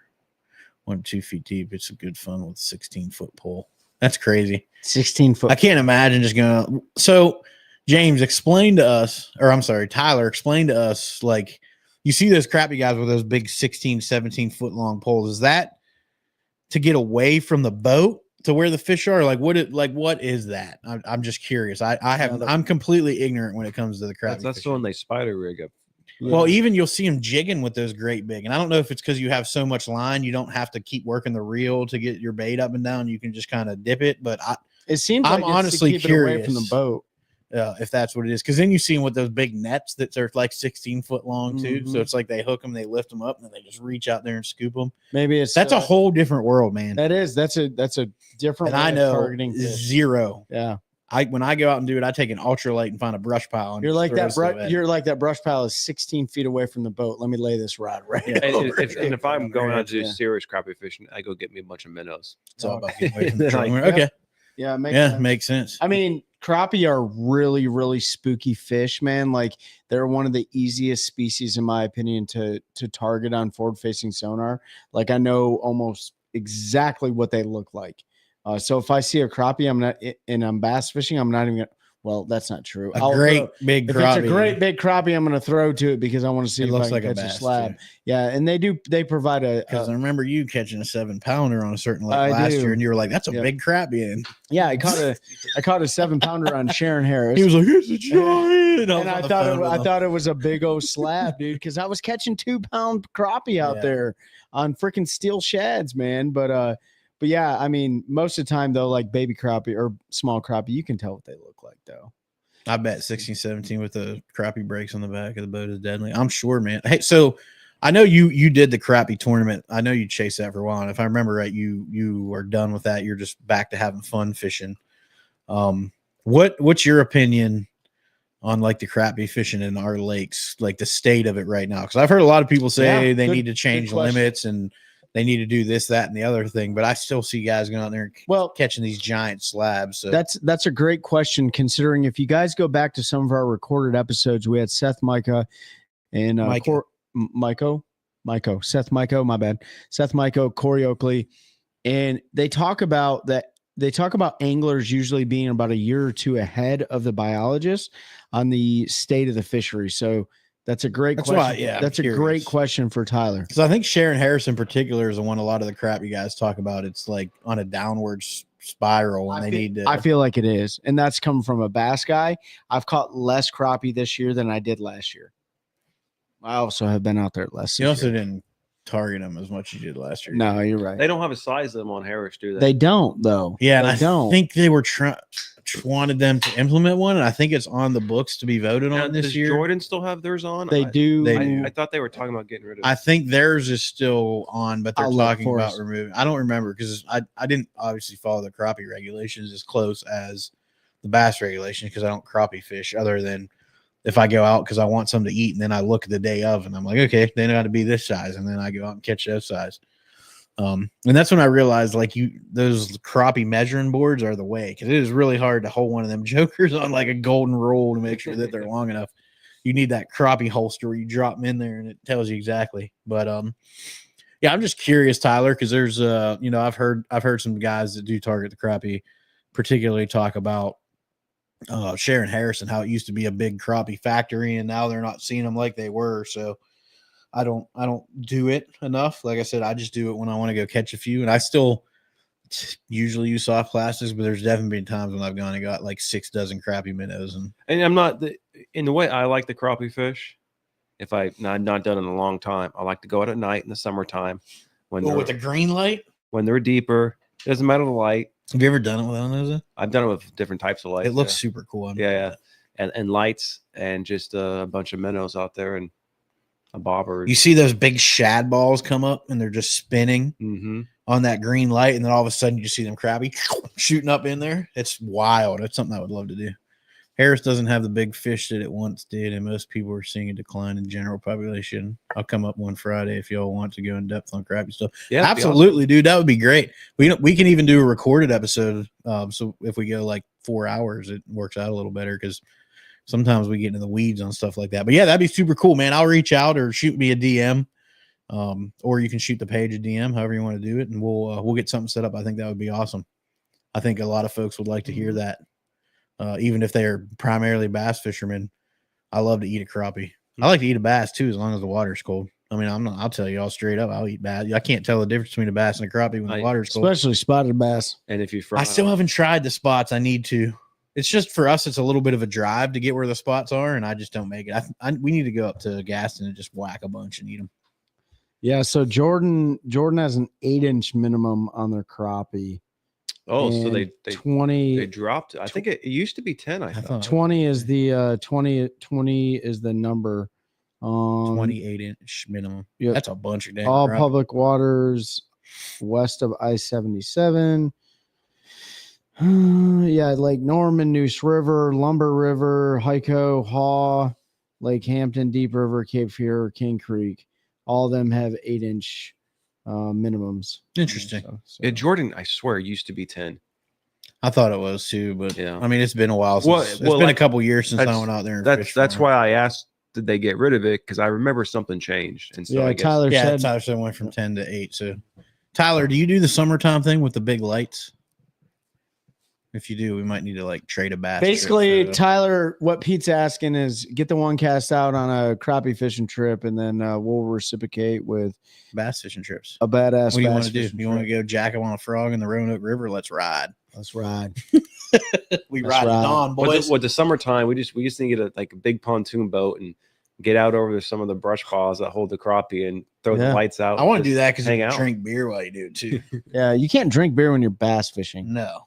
1 to 2 feet deep. It's a good fun with a 16-foot pole. That's crazy. 16 foot. I can't imagine just going. So James, explain to us, or I'm sorry, Tyler, explain to us, like, you see those crappie guys with those big 16, 17 foot long poles. Is that to get away from the boat to where the fish are? Like what is that? I'm just curious. I'm completely ignorant when it comes to the crappie. That's the one they spider rig up. Well, even you'll see them jigging with those great big. And I don't know if it's because you have so much line, you don't have to keep working the reel to get your bait up and down. You can just kind of dip it. But it seems I'm like it's honestly to keep it curious away from the boat. if that's what it is. Because then you see them with those big nets that are like 16 foot long too. So it's like they hook them, they lift them up, and then they just reach out there and scoop them. Maybe that's a whole different world, man. That's a different. And I know targeting fish. zero. Yeah. When I go out and do it, I take an ultralight and find a brush pile. And You're like that brush pile is 16 feet away from the boat. Let me lay this rod right. And over if I'm going out to do Yeah. serious crappie fishing, I go get me a bunch of minnows. It's all about getting away from the Like, trolling. Okay. Yeah, Makes sense. I mean, crappie are really, really spooky fish, man. Like they're one of the easiest species, in my opinion, to target on forward-facing sonar. Like I know almost exactly what they look like. So if I see a crappie, I'm bass fishing, I'm not even gonna. Well, that's not true. Big crappie. If it's a great big crappie, I'm going to throw to it because I want to see It if looks I can like a catch a bass, slab. too. Yeah, and they provide Because I remember you catching a 7-pounder on a certain lake I last do. year, and you were like, "That's a Yep. big crappie." And I caught a 7-pounder on Sharon Harris. he was like, "It's a giant." And I thought it was a big old slab, dude, because I was catching 2-pound crappie out Yeah. there on freaking steel shads, man. But yeah, I mean, most of the time though, like baby crappie or small crappie, you can tell what they look like though. I bet 16, 17 with the crappie brakes on the back of the boat is deadly. I'm sure, man. Hey, so I know you did the crappie tournament. I know you chased that for a while, and if I remember right, you are done with that. You're just back to having fun fishing. What's your opinion on like the crappie fishing in our lakes, like the state of it right now? Because I've heard a lot of people say they need to change limits and they need to do this, that, and the other thing, but I still see guys going out there and catching these giant slabs. So that's a great question, considering if you guys go back to some of our recorded episodes, we had Seth Micah and Seth Micah, my bad. Seth Micah, Corey Oakley, and they talk about anglers usually being about a year or two ahead of the biologists on the state of the fishery. So that's a great question. That's a great question for Tyler. Because I think Sharon Harris in particular is the one a lot of the crappie guys talk about. It's like on a downward spiral, and I feel like it is, and that's coming from a bass guy. I've caught less crappie this year than I did last year. I also have been out there less. You also didn't target them as much as you did last year. No, you're right. They don't have a size of them on Harris, do they? They don't though. Yeah, and they I think they were wanted them to implement one, and I think it's on the books to be voted on this does year. Jordan still have theirs on? They do. I thought they were talking about getting rid of it. I think theirs is still on, but they're I'll look talking for about us. removing. I don't remember because I didn't obviously follow the crappie regulations as close as the bass regulations because I don't crappie fish other than if I go out because I want something to eat, and then I look at the day of and I'm like, okay, they got to be this size, and then I go out and catch that size. And that's when I realized like those crappie measuring boards are the way, because it is really hard to hold one of them jokers on like a golden roll to make sure that they're long enough. You need that crappie holster where you drop them in there and it tells you exactly. But yeah, I'm just curious, Tyler, because there's I've heard some guys that do target the crappie particularly talk about Sharon Harris and how it used to be a big crappie factory, and now they're not seeing them like they were. So I don't do it enough. Like I said, I just do it when I want to go catch a few, and I still usually use soft plastics, but there's definitely been times when I've gone and got like 6 dozen crappie minnows. And I'm not in the way I like the crappie fish. If I've not done it in a long time, I like to go out at night in the summertime when with the green light, when they're deeper. It doesn't matter the light. Have you ever done it with one of those? I've done it with different types of lights. It looks super cool. Yeah. And lights and just a bunch of minnows out there, and a bobber. You see those big shad balls come up and they're just spinning Mm-hmm. on that green light, and then all of a sudden you just see them crappie shooting up in there. It's wild. It's something I would love to do. Harris doesn't have the big fish that it once did, and most people are seeing a decline in general population. I'll come up one Friday if y'all want to go in depth on crappie stuff. Yeah, that'd be Absolutely, dude. That would be great. We can even do a recorded episode. So if we go like 4 hours, it works out a little better because sometimes we get into the weeds on stuff like that. But yeah, that'd be super cool, man. I'll reach out or shoot me a DM. Or you can shoot the page a DM, however you want to do it, and we'll get something set up. I think that would be awesome. I think a lot of folks would like to hear that. Even if they are primarily bass fishermen, I love to eat a crappie. I like to eat a bass too, as long as the water's cold. I mean, I'll tell you all straight up, I'll eat bass. I can't tell the difference between a bass and a crappie when the water's cold. Especially spotted bass. And if you fry, I still haven't tried the spots. I need to. It's just for us, it's a little bit of a drive to get where the spots are, and I just don't make it. We need to go up to Gaston and just whack a bunch and eat them. Yeah, so Jordan has an 8-inch minimum on their crappie. so and they 20 dropped. I think it used to be 10. I thought. 20 is the 20 is the number. 28-inch minimum. Yeah. That's a bunch of damn All crappie. public waters west of I-77. Yeah, Lake Norman, Neuse River, Lumber River, Hyco, Haw, Lake Hampton, Deep River, Cape Fear, King Creek. All of them have 8-inch minimums. Interesting. Yeah, Jordan, I swear, used to be 10. I thought it was too, but Yeah. I mean, it's been a while since it's been like, a couple years since I that's- went out there. And fished That's for 'em. why I asked, did they get rid of it? Because I remember something changed. And so Yeah, I guess, Tyler Yeah, said Tyler said it went from 10 to 8. So, Tyler, do you do the summertime thing with the big lights? If you do, we might need to like trade a bass. trip basically for the- Tyler, what Pete's asking is get the one cast out on a crappie fishing trip, and then we'll reciprocate with bass fishing trips. a badass. What do you want bass to do? fishing You want to trip. go jack up on a frog in the Roanoke River? Let's ride. Let's ride. We Let's ride ride. it on, boys. with the summertime, we just need to get a big pontoon boat and get out over some of the brush piles that hold the crappie and throw Yeah. the lights out. I want to Just do that because you hang can out. drink beer while you do it too. Yeah, you can't drink beer when you're bass fishing. No.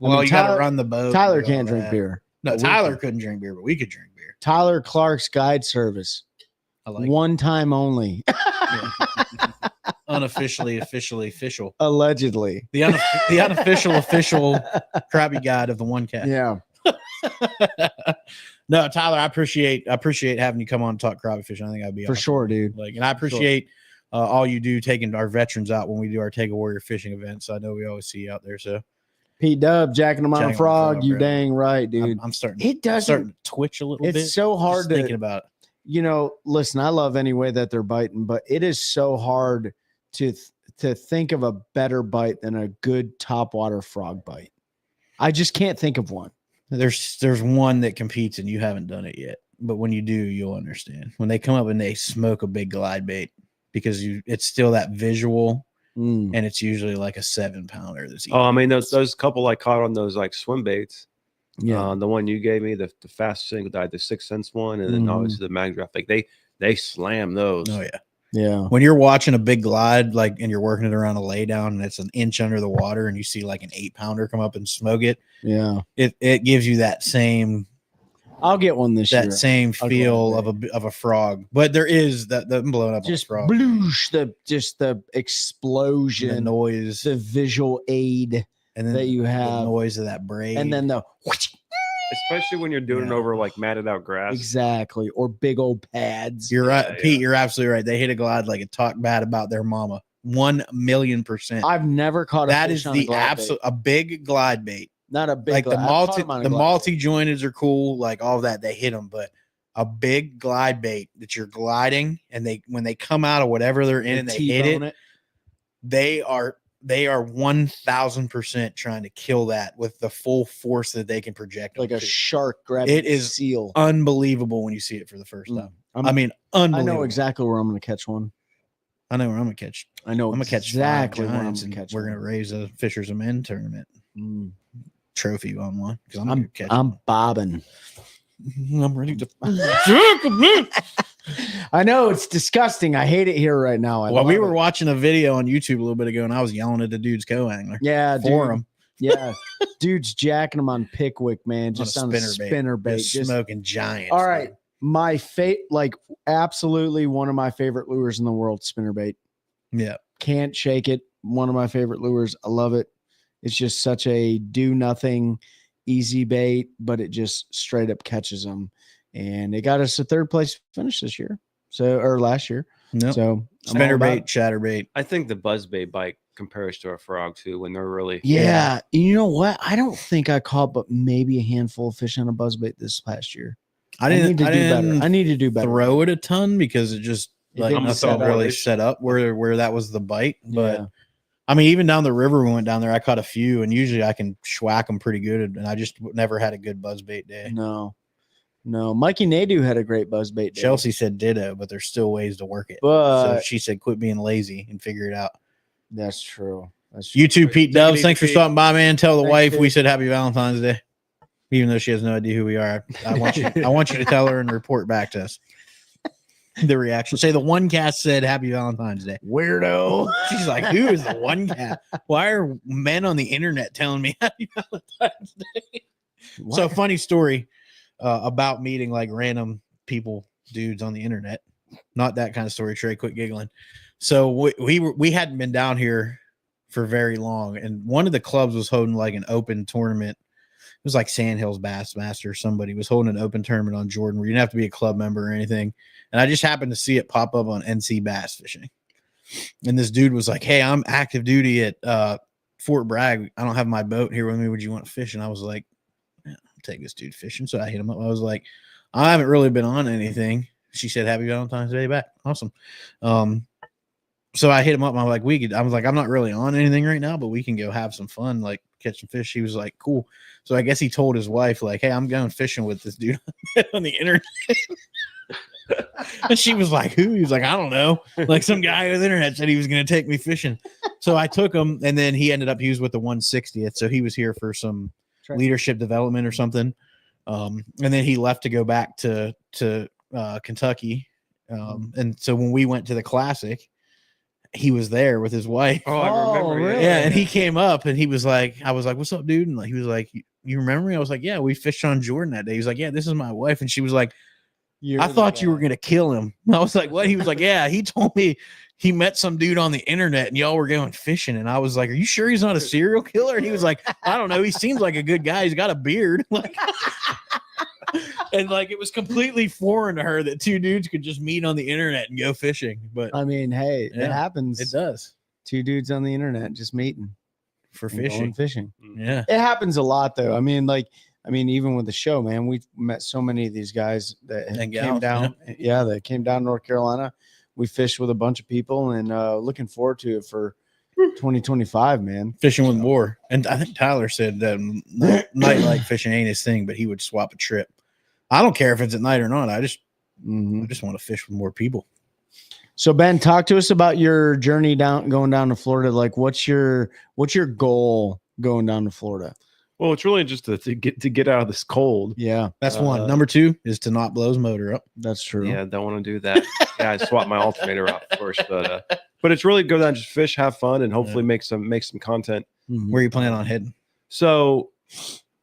mean, Well, you got to Tyler- run the boat. Tyler and do all can't drink that. beer. No, But we Tyler can. couldn't drink beer, but we could drink beer. Tyler Clark's guide service, I like one time only, unofficially, official. allegedly. The unofficial crappie guide of the one cat. Yeah, No, Tyler, I appreciate having you come on and talk crappie fishing. I think that'd be for awesome. sure, dude. Like, and I appreciate all you do taking our veterans out when we do our Take a Warrior fishing events. I know we always see you out there. So Pete Dub, jacking him on Jacking a him on a frog. frog, You bro. dang right, dude. I'm starting. It doesn't. starting to twitch a little bit. It's so hard just to thinking about it. you know, listen, I love any way that they're biting, but it is so hard to think of a better bite than a good topwater frog bite. I just can't think of one. There's one that competes and you haven't done it yet, but when you do, you'll understand. When they come up and they smoke a big glide bait, because it's still that visual, Mm. and it's usually like a 7-pounder. That's Oh, I mean those couple I caught on those like swim baits. Yeah. The one you gave me, the fast single died, the 6 cents one, and then Mhm. obviously the mag draft. Like they slam those. Oh yeah. Yeah. When you're watching a big glide, like, and you're working it around a lay down and it's an inch under the water and you see like an 8-pounder come up and smoke it, Yeah. it gives you that same I'll get one this year. that same I'll go feel one of a frog. But there is that I'm blowing up Just on a frog. bloosh, the The explosion, noise the visual aid and then that you the have, noise of that braid. and then the Especially when you're doing it Yeah. over like matted out grass. exactly, or big old pads. you're right, Yeah, Pete. yeah. You're absolutely right. They hit a glide like a talk bad about their mama. 1,000,000%. I've never caught a That fish is on a the glide bait. absolute a big glide bait. Not a big Like glide. I've caught 'em on a the glide bait. multi jointed are cool, like all of that. They hit them, but a big glide bait that you're gliding, and when they come out of whatever they're in and they hit T-bone it, they are 1,000% trying to kill that with the full force that they can project. like a onto. shark grabbing It a is seal. unbelievable when you see it for the first Mm. time. I'm- I mean, I unbelievable. know exactly where I'm going to catch one. I know where I'm gonna catch. I know I'm gonna catch exactly five where I'm giants, going and to catch we're one. gonna raise a Fishers of Men tournament Mm. trophy on one because I'm, I'm gonna catch. I'm bobbing. I'm ready to. I know it's disgusting. I hate it here right now. Well, we love were it. watching a video on YouTube a little bit ago, and I was yelling at the dude's co-angler Yeah, for dude. him Yeah, dude's jacking them on Pickwick, man. Just on a spinner bait. just smoking giants. All right. My absolutely one of my favorite lures in the world, spinnerbait. Yeah. Can't shake it. One of my favorite lures. I love it. It's just such a do nothing, easy bait, but it just straight up catches them. And it got us a third place finish this year. Or last year. No. So Spinnerbait, chatterbait. I think the buzzbait bite compares to a frog too when they're really. Yeah. You know what? I don't think I caught but maybe a handful of fish on a buzzbait this past year. I need to do better. I need to do better. Throw it a ton because it just like didn't nothing set up. really set up where that was the bite. But Yeah. I mean, even down the river, we went down there. I caught a few, and usually I can schwack them pretty good. And I just never had a good buzzbait day. No. Mikey Nadu had a great buzzbait day. Chelsea said ditto, but there's still ways to work it. But So she said, quit being lazy and figure it out. that's true. That's true. You too, Pete Take it Dubs. easy, Thanks for Pete. stopping by, man. Tell the Thanks, wife we Pete. said happy Valentine's Day, even though she has no idea who we are. I want you to tell her and report back to us the reaction. Say the one cat said happy Valentine's Day. Weirdo. She's like, who is the one cat? Why are men on the internet telling me happy Valentine's Day? So funny story about meeting like random people, dudes on the internet. Not that kind of story. Trey, quit giggling. So we hadn't been down here for very long, and one of the clubs was holding like an open tournament. It was like Sandhills Bassmaster. Somebody was holding an open tournament on Jordan where you didn't have to be a club member or anything. And I just happened to see it pop up on NC Bass Fishing. And this dude was like, hey, I'm active duty at Fort Bragg. I don't have my boat here with me. Would you want to fish? And I was like, yeah, I'll take this dude fishing. So I hit him up. I was like, I haven't really been on anything. She said, happy Valentine's Day back. Awesome. So I hit him up. And I was like, I'm not really on anything right now, but we can go have some fun, like catch some fish. He was like, cool. So I guess he told his wife, like, hey, I'm going fishing with this dude on the internet. And she was like, who? He was like, I don't know. Like some guy on the internet said he was going to take me fishing. So I took him, and then he was with the 160th. So he was here for some leadership development or something. And then he left to go back to Kentucky. And so when we went to the Classic, he was there with his wife. Oh, I remember. really? Yeah, and he came up and he was like, I was like, what's up, dude? And like, he was like, you remember me? I was like, yeah, we fished on Jordan that day. He was like, yeah, this is my wife. And she was like, I thought you were going to kill him. I was like, what? He was like, yeah, he told me he met some dude on the internet and y'all were going fishing. And I was like, are you sure he's not a serial killer? And he was like, I don't know. He seems like a good guy. He's got a beard. Like, and like, it was completely foreign to her that two dudes could just meet on the internet and go fishing. But I mean, hey, Yeah, it happens. it does Two dudes on the internet just meeting for and going fishing. fishing. Yeah. It happens a lot, though. I mean, even with the show, man, we've met so many of these guys that And came gals, down. Yeah, that came down to North Carolina. We fished with a bunch of people, and looking forward to it for 2025, man. Fishing with more. And I think Tyler said that nightlight fishing ain't his thing, but he would swap a trip. I don't care if it's at night or not. I just want to fish with more people. So Ben, talk to us about your journey going down to Florida. Like, what's your goal going down to Florida? Well, it's really just to get out of this cold. Yeah, That's one. Number two is to not blow his motor up. that's true. Yeah, don't want to do that. Yeah, I swapped my alternator out first, but it's really go down, just fish, have fun, and hopefully make some content. Mhm. Where you plan on heading? So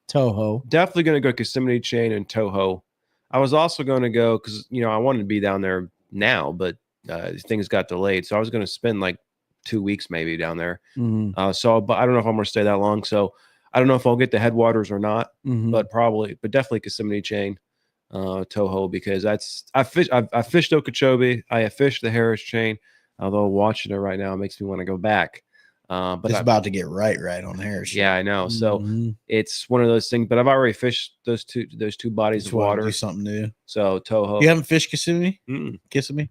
Toho. definitely going to go Kissimmee Chain and Toho. I was also going to go because I wanted to be down there now, but things got delayed, so I was going to spend like 2 weeks maybe down there. Mhm. But I don't know if I'm going to stay that long. So I don't know if I'll get the headwaters or not, Mhm. but definitely Kissimmee Chain, Toho, because I fished Okeechobee. I have fished the Harris Chain, although watching it right now makes me want to go back. But It's about to get right on Harris. yeah, I know. So Mhm. it's one of those things, but I've already fished those two bodies Just of want to water. do something new. So Toho. You haven't fished Kissimmee? Mm-mm, Kissimmee?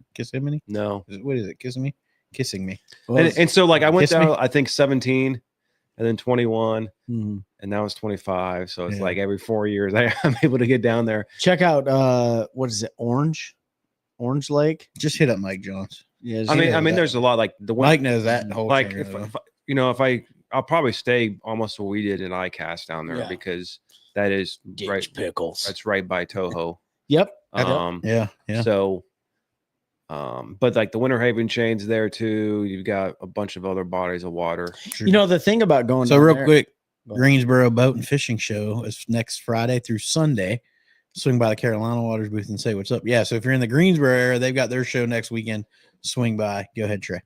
no. What is it? Kissimmee? Kissing me. And so like I went Kiss me? down, I think 17 and then 21 Mhm. and now it's 25. So it's Yeah. like every 4 years I'm able to get down there. Check out what is it? Orange Lake. Just hit up Mike Jones. Yeah, I knows mean, that. there's a lot like the one, Mike knows that whole like thing, I'll probably stay almost what we did in ICAST down there Yeah. because that is right. pickles. That's right by Toho. Yep. Yeah. So, but like the Winter Haven Chain's there too. You've got a bunch of other bodies of water. You know the thing about going So down real there- quick, Go ahead. Greensboro Boat and Fishing Show is next Friday through Sunday. swing by the Carolina Waters booth and say what's up. Yeah, so if you're in the Greensboro area, they've got their show next weekend. Swing by. Go ahead, Trey.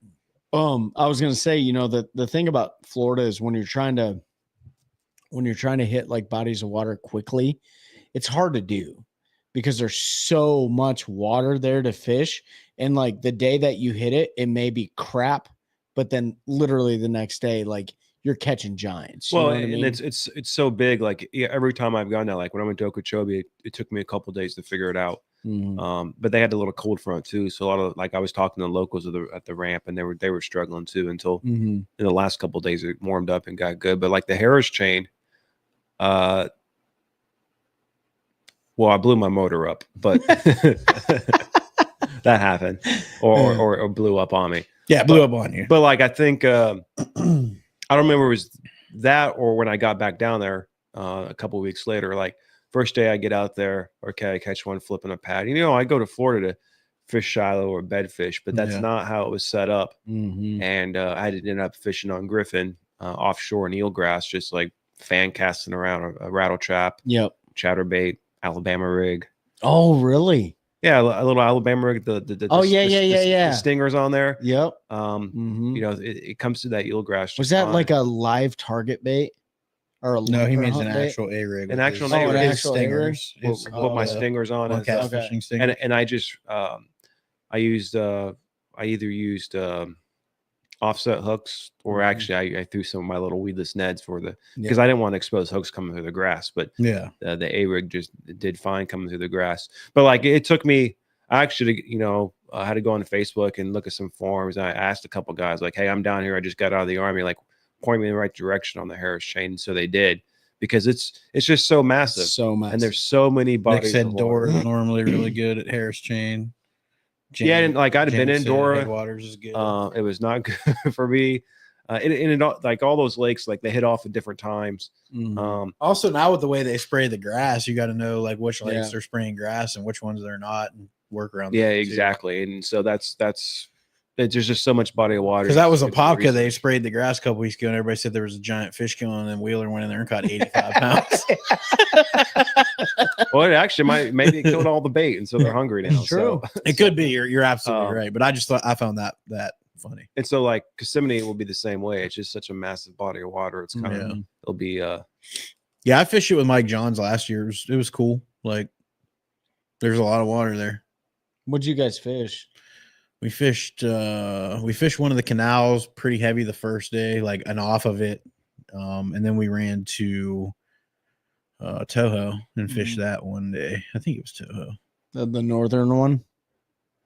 I was gonna say, the thing about Florida is when you're trying to hit like bodies of water quickly, it's hard to do because there's so much water there to fish. And like the day that you hit it, it may be crap, but then literally the next day, like you're catching giants. You Well, know what I and mean? it's so big. Like every time I've gone there, like when I went to Okeechobee, it took me a couple days to figure it out. Mhm. But they had a little cold front too, so a lot of like I was talking to the locals at the ramp, and they were struggling too until Mhm. in the last couple of days it warmed up and got good. But like the Harris chain, well, I blew my motor up, but that happened, or blew up on me. Yeah, blew up on you. But like I think I don't remember if it was that or when I got back down there a couple of weeks later. Like first day I get out there, okay, I catch one flipping a pad. I go to Florida to fish shallow or bedfish, but that's Yeah. not how it was set up. Mhm. And I had to end up fishing on Griffin offshore in eelgrass, just like fan casting around a rattle trap, Yep. chatterbait, Alabama rig. Oh, really? Yeah, a little Alabama rig. The Oh, yeah. The stingers on there. Yep. You know, it comes to that eelgrass. Was just that fine. like a live target bait? Or a No, he lure means an hunt bait? actual A-rig. An with actual his- A-rig. with Oh, an his actual A-rig? stingers. His, Put my stingers on one and cast stuff. fishing stinger. And I just I used I either used offset hooks or actually I threw some of my little weedless nets for the because I didn't want to expose hooks coming through the grass, but Yeah. the A-rig just did fine coming through the grass. But like it took me, I actually I had to go on Facebook and look at some forums. And I asked a couple guys like, hey, I'm down here, I just got out of the Army, like point me in the right direction on the Harris chain. And so they did, because it's just so massive. So much. And there's so many Nick bodies said of water. Dora is normally really good at Harris chain. Yeah, and like I'd have been James in said Dora. Headwaters is good. It was not good for me. Like all those lakes, like they hit off at different times. Mhm. Also, now with the way they spray the grass, you got to know like which lakes Yeah. they're spraying grass and which ones they're not, and work around. Yeah, that, too. exactly. And so there's just so much body of water. Because that was a It's Popka. They research. sprayed the grass a couple weeks ago, and everybody said there was a giant fish killing, and then Wheeler went in there and caught 85 pounds. Well, it actually maybe it killed all the bait, and so they're hungry now. True. So, It could be. You're absolutely Um, right. But I just thought I found that funny. and so like Kissimmee will be the same way. It's just such a massive body of water. It's kind of Yeah. it'll be Yeah, I fished it with Mike Johns last year. It was cool. Like, there's a lot of water there. What'd you guys fish? We fished one of the canals pretty heavy the first day, like an off of it. And then we ran to Toho and fished that one day. I think it was Toho. The northern one?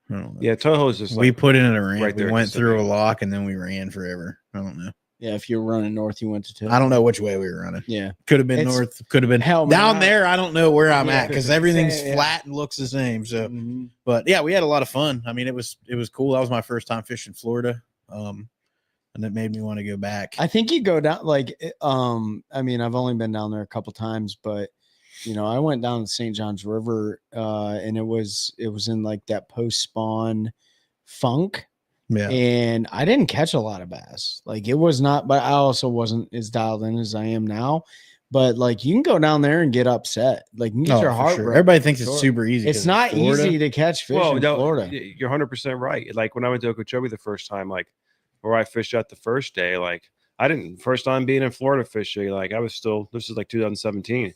I don't know. yeah. Toho's just we like, put in a ramp. right there We at went through a Kissimmee. lock and then we ran forever. I don't know. Yeah, if you're running north, you went to two. I don't know which way we were running. Yeah. Could have been It's- north. Could have been Hell, man, down I- there. I don't know where I'm Yeah, at because everything's same, yeah. flat and looks the same. So, Mhm. but yeah, we had a lot of fun. I mean, it was cool. That was my first time fishing Florida, and it made me want to go back. I think you go down I mean, I've only been down there a couple times, but I went down to St. John's River and it was in like that post spawn funk. Yeah, And I didn't catch a lot of bass. Like it was not, but I also wasn't as dialed in as I am now. But like you can go down there and get upset. Like you can get Oh, your for heart sure. broken. Everybody thinks it's Sure. super easy. It's 'cause not Florida. easy to catch fish well, in no, Florida. you're 100% right. Like when I went to Okeechobee the first time, like where I fished out the first day, like I didn't first time being in Florida fishing. Like I was still, this is like 2017,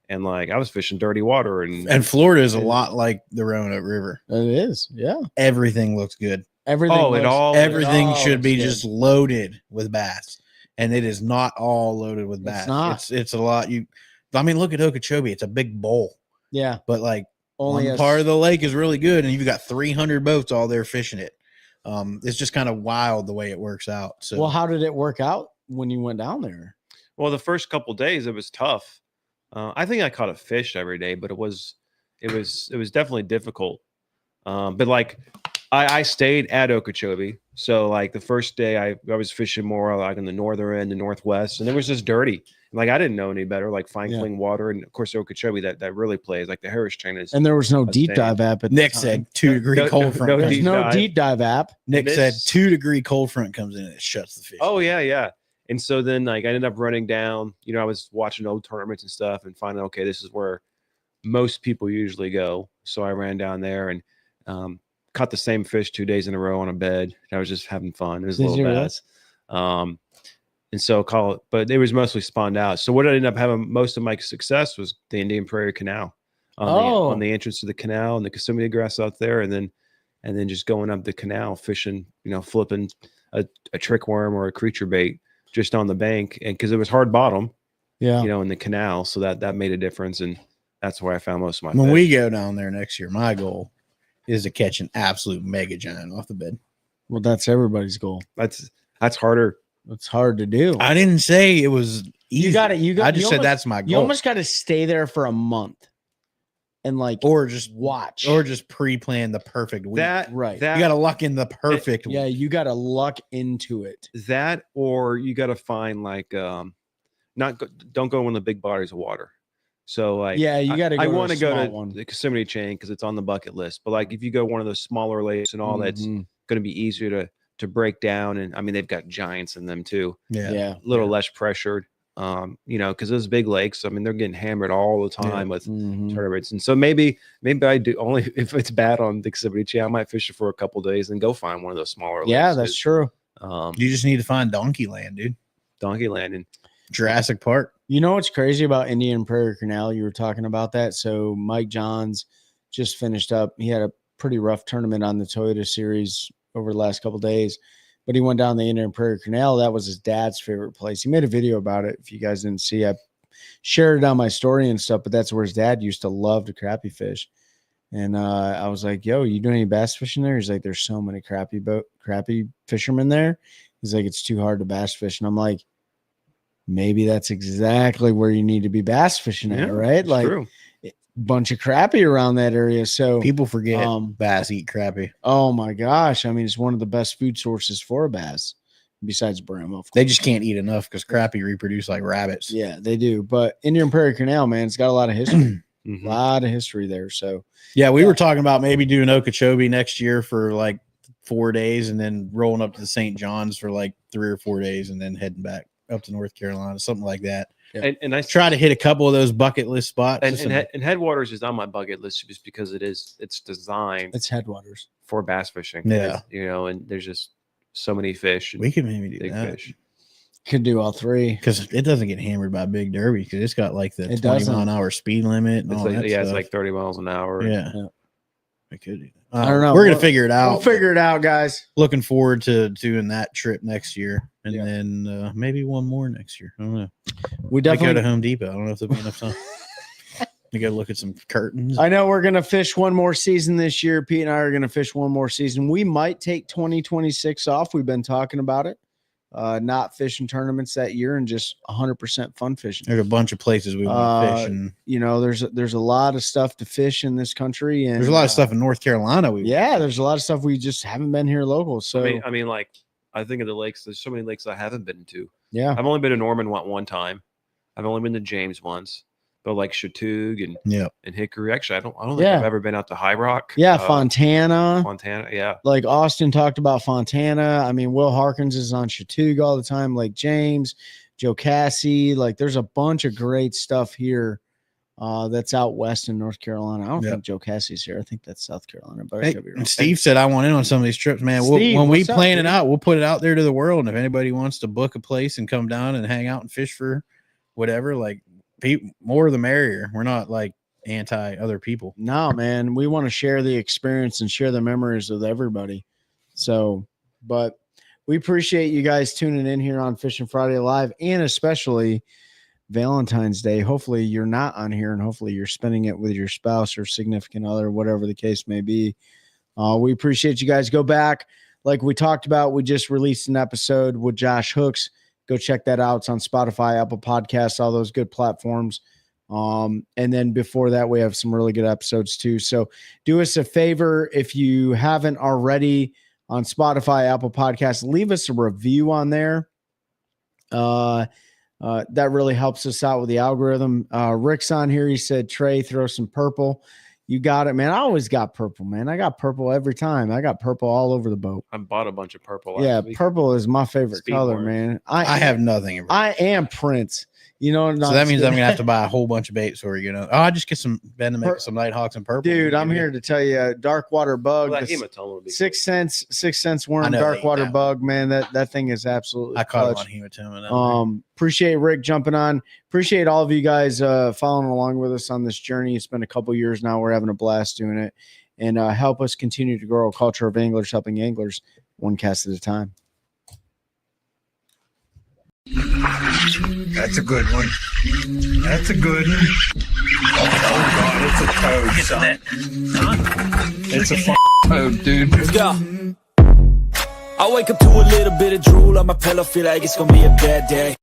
and like I was fishing dirty water And Florida is a lot like the Roanoke River. It is. Yeah. Everything looks good. Everything. Oh, it looks- all- Everything all should be looks good. just loaded with bass, and it is not all loaded with It's bass. not. It's a lot. I mean, look at Okeechobee. It's a big bowl, Yeah. but like Only one a part of the lake is really good, and you've got 300 boats all there fishing it. It's just kind of wild the way it works out. So Well, how did it work out when you went down there? Well, the first couple days it was tough. I think I caught a fish every day, but it was definitely difficult. But like I stayed at Okeechobee, so like the first day I was fishing more like in the northern end, the northwest, and it was just dirty. Like I didn't know any better. Like fine Yeah. clean water, and of course Okeechobee that really plays. Like the Harris chain is. And there was no That's deep damn. dive app. At the Nick time. said 2-degree No- cold no- front. no comes There's in. deep no dive. deep dive app. Nick This- said 2-degree cold front comes in and it shuts the fish. Oh yeah. And so then like I ended up running down. I was watching old tournaments and stuff and finding okay, this is where most people usually go. So I ran down there and caught the same fish 2 days in a row on a bed. I was just having fun. It was Did little you really? bass. And so but it was mostly spawned out. So what I ended up having most of my success was the Indian Prairie Canal on the entrance to the canal and the Kissimmee grass out there. And then just going up the canal, fishing, flipping a trick worm or a creature bait just on the bank. And cause it was hard bottom, Yeah. in the canal. So that made a difference. And that's where I found most of my When fish. we go down there next year, my goal is to catch an absolute mega giant off the bed. Well, that's everybody's goal. That's harder. It's hard to do. I didn't say it was easy. You got it. I just said that's my goal. You almost got to stay there for a month and or just watch or just pre-plan the perfect week. right. you got to luck in the perfect Yeah, week. you got to luck into it. That or you got to find don't go in the big bodies of water. So like, Yeah, you got to. I want to go small to one. the Kissimmee chain because it's on the bucket list. But like if you go one of those smaller lakes and all, that's Mhm. going to be easier to break down. And I mean they've got giants in them too. Yeah. A little less pressured. Because those big lakes, I mean they're getting hammered all the time with Mhm. turtles. And so maybe I do only if it's bad on the Kissimmee chain. I might fish it for a couple days and go find one of those smaller lakes. Yeah, that's true. You just need to find Donkey Land, dude. Donkey Land and Jurassic Park. You know what's crazy about Indian Prairie Canal? You were talking about that. So Mike Johns just finished up. He had a pretty rough tournament on the Toyota Series over the last couple of days, but he went down the Indian Prairie Canal. That was his dad's favorite place. He made a video about it. If you guys didn't see, I shared it on my story and stuff. But that's where his dad used to love to crappie fish. And I was like, "Yo, you doing any bass fishing there?" He's like, "There's so many crappie fishermen there." He's like, "It's too hard to bass fish." And I'm like, maybe that's exactly where you need to be bass fishing at, right? Like true. bunch of crappie around that area. So People forget Um, bass eat crappie. oh my gosh. I mean, it's one of the best food sources for a bass besides brim, of course. They just can't eat enough because crappie reproduce like rabbits. Yeah, they do. But Indian Prairie Canal, man, it's got a lot of history. Mhm. A lot of history there. So Yeah, we were talking about maybe doing Okeechobee next year for like 4 days and then rolling up to the St. John's for like 3 or 4 days and then heading back up to North Carolina, something like that. And I Try to hit a couple of those bucket list spots. and Headwaters is on my bucket list just because it's designed it's Headwaters. for bass fishing. Yeah. And there's just so many fish. And we could maybe do big that fish. Could do all three. because it doesn't get hammered by Big Derby because it's got like the It 20 doesn't. mile an hour speed limit. And It's all like, that it's stuff. like 30 miles an hour. yeah. Yeah. We could do that. I don't know. We're gonna We'll- figure it out. We'll figure it out, guys. Looking forward to doing that trip next year, and Yeah. then maybe one more next year. I don't know. We I go to definitely. Home Depot. I don't know if there'll be enough time. You go look at some curtains. I know we're gonna fish one more season this year. Pete and I are gonna fish one more season. We might take 2026 off. We've been talking about it. Not fishing tournaments that year and just 100% fun fishing. There's a bunch of places we want to fish, and You know, there's a lot of stuff to fish in this country, and there's a lot of stuff in North Carolina. Yeah, there's a lot of stuff we just haven't been here local. So I mean, like I think of the lakes. There's so many lakes I haven't been to. yeah, I've only been to Norman one time. I've only been to James once. But like Chattooga and Hickory. Actually, I don't think Yeah. I've ever been out to High Rock. yeah, Fontana. Fontana. Yeah. Like Austin talked about Fontana. I mean, Will Harkins is on Chattooga all the time. Lake James, Joe Cassie. Like, there's a bunch of great stuff here that's out west in North Carolina. I don't Yep. think Joe Cassie's here. I think that's South Carolina. But I Hey, could be wrong. and Steve said I want in on some of these trips, man. Steve, When we what's up, plan dude? it out, we'll put it out there to the world. And if anybody wants to book a place and come down and hang out and fish for whatever, like more the merrier. We're not like anti other people. No, man, we want to share the experience and share the memories with everybody. So, but we appreciate you guys tuning in here on Fishing Friday Live, and especially Valentine's Day. Hopefully you're not on here, and hopefully you're spending it with your spouse or significant other, whatever the case may be. We appreciate you guys. Go back. Like we talked about, we just released an episode with Josh Hooks. Go check that out. It's on Spotify, Apple Podcasts, all those good platforms. And then before that, we have some really good episodes too. So do us a favor, if you haven't already, on Spotify, Apple Podcasts, leave us a review on there. That really helps us out with the algorithm. Rick's on here. He said, Trey, throw some purple. You got it, man. I always got purple, man. I got purple every time. I got purple all over the boat. I bought a bunch of purple. Yeah, last week. purple is my favorite color, Speedboard. man. I have nothing. I am Prince. You know, So that means I'm gonna have to buy a whole bunch of baits, or I just get some Ben to make some Nighthawks and purple. Dude, I'm here to tell you, dark water bug, Well, that the hematoma would be 6 cents, 6 cents I worm, know dark they eat water that bug, man. That thing is absolutely I caught clutch. him on hematoma. Appreciate Rick jumping on. Appreciate all of you guys following along with us on this journey. It's been a couple years now. We're having a blast doing it, and help us continue to grow a culture of anglers helping anglers one cast at a time. That's a good one. That's a good one. Oh God, it's a toad, son. It's a toad, dude. Let's go. I wake up to a little bit of drool on my pillow, feel like it's gonna be a bad day.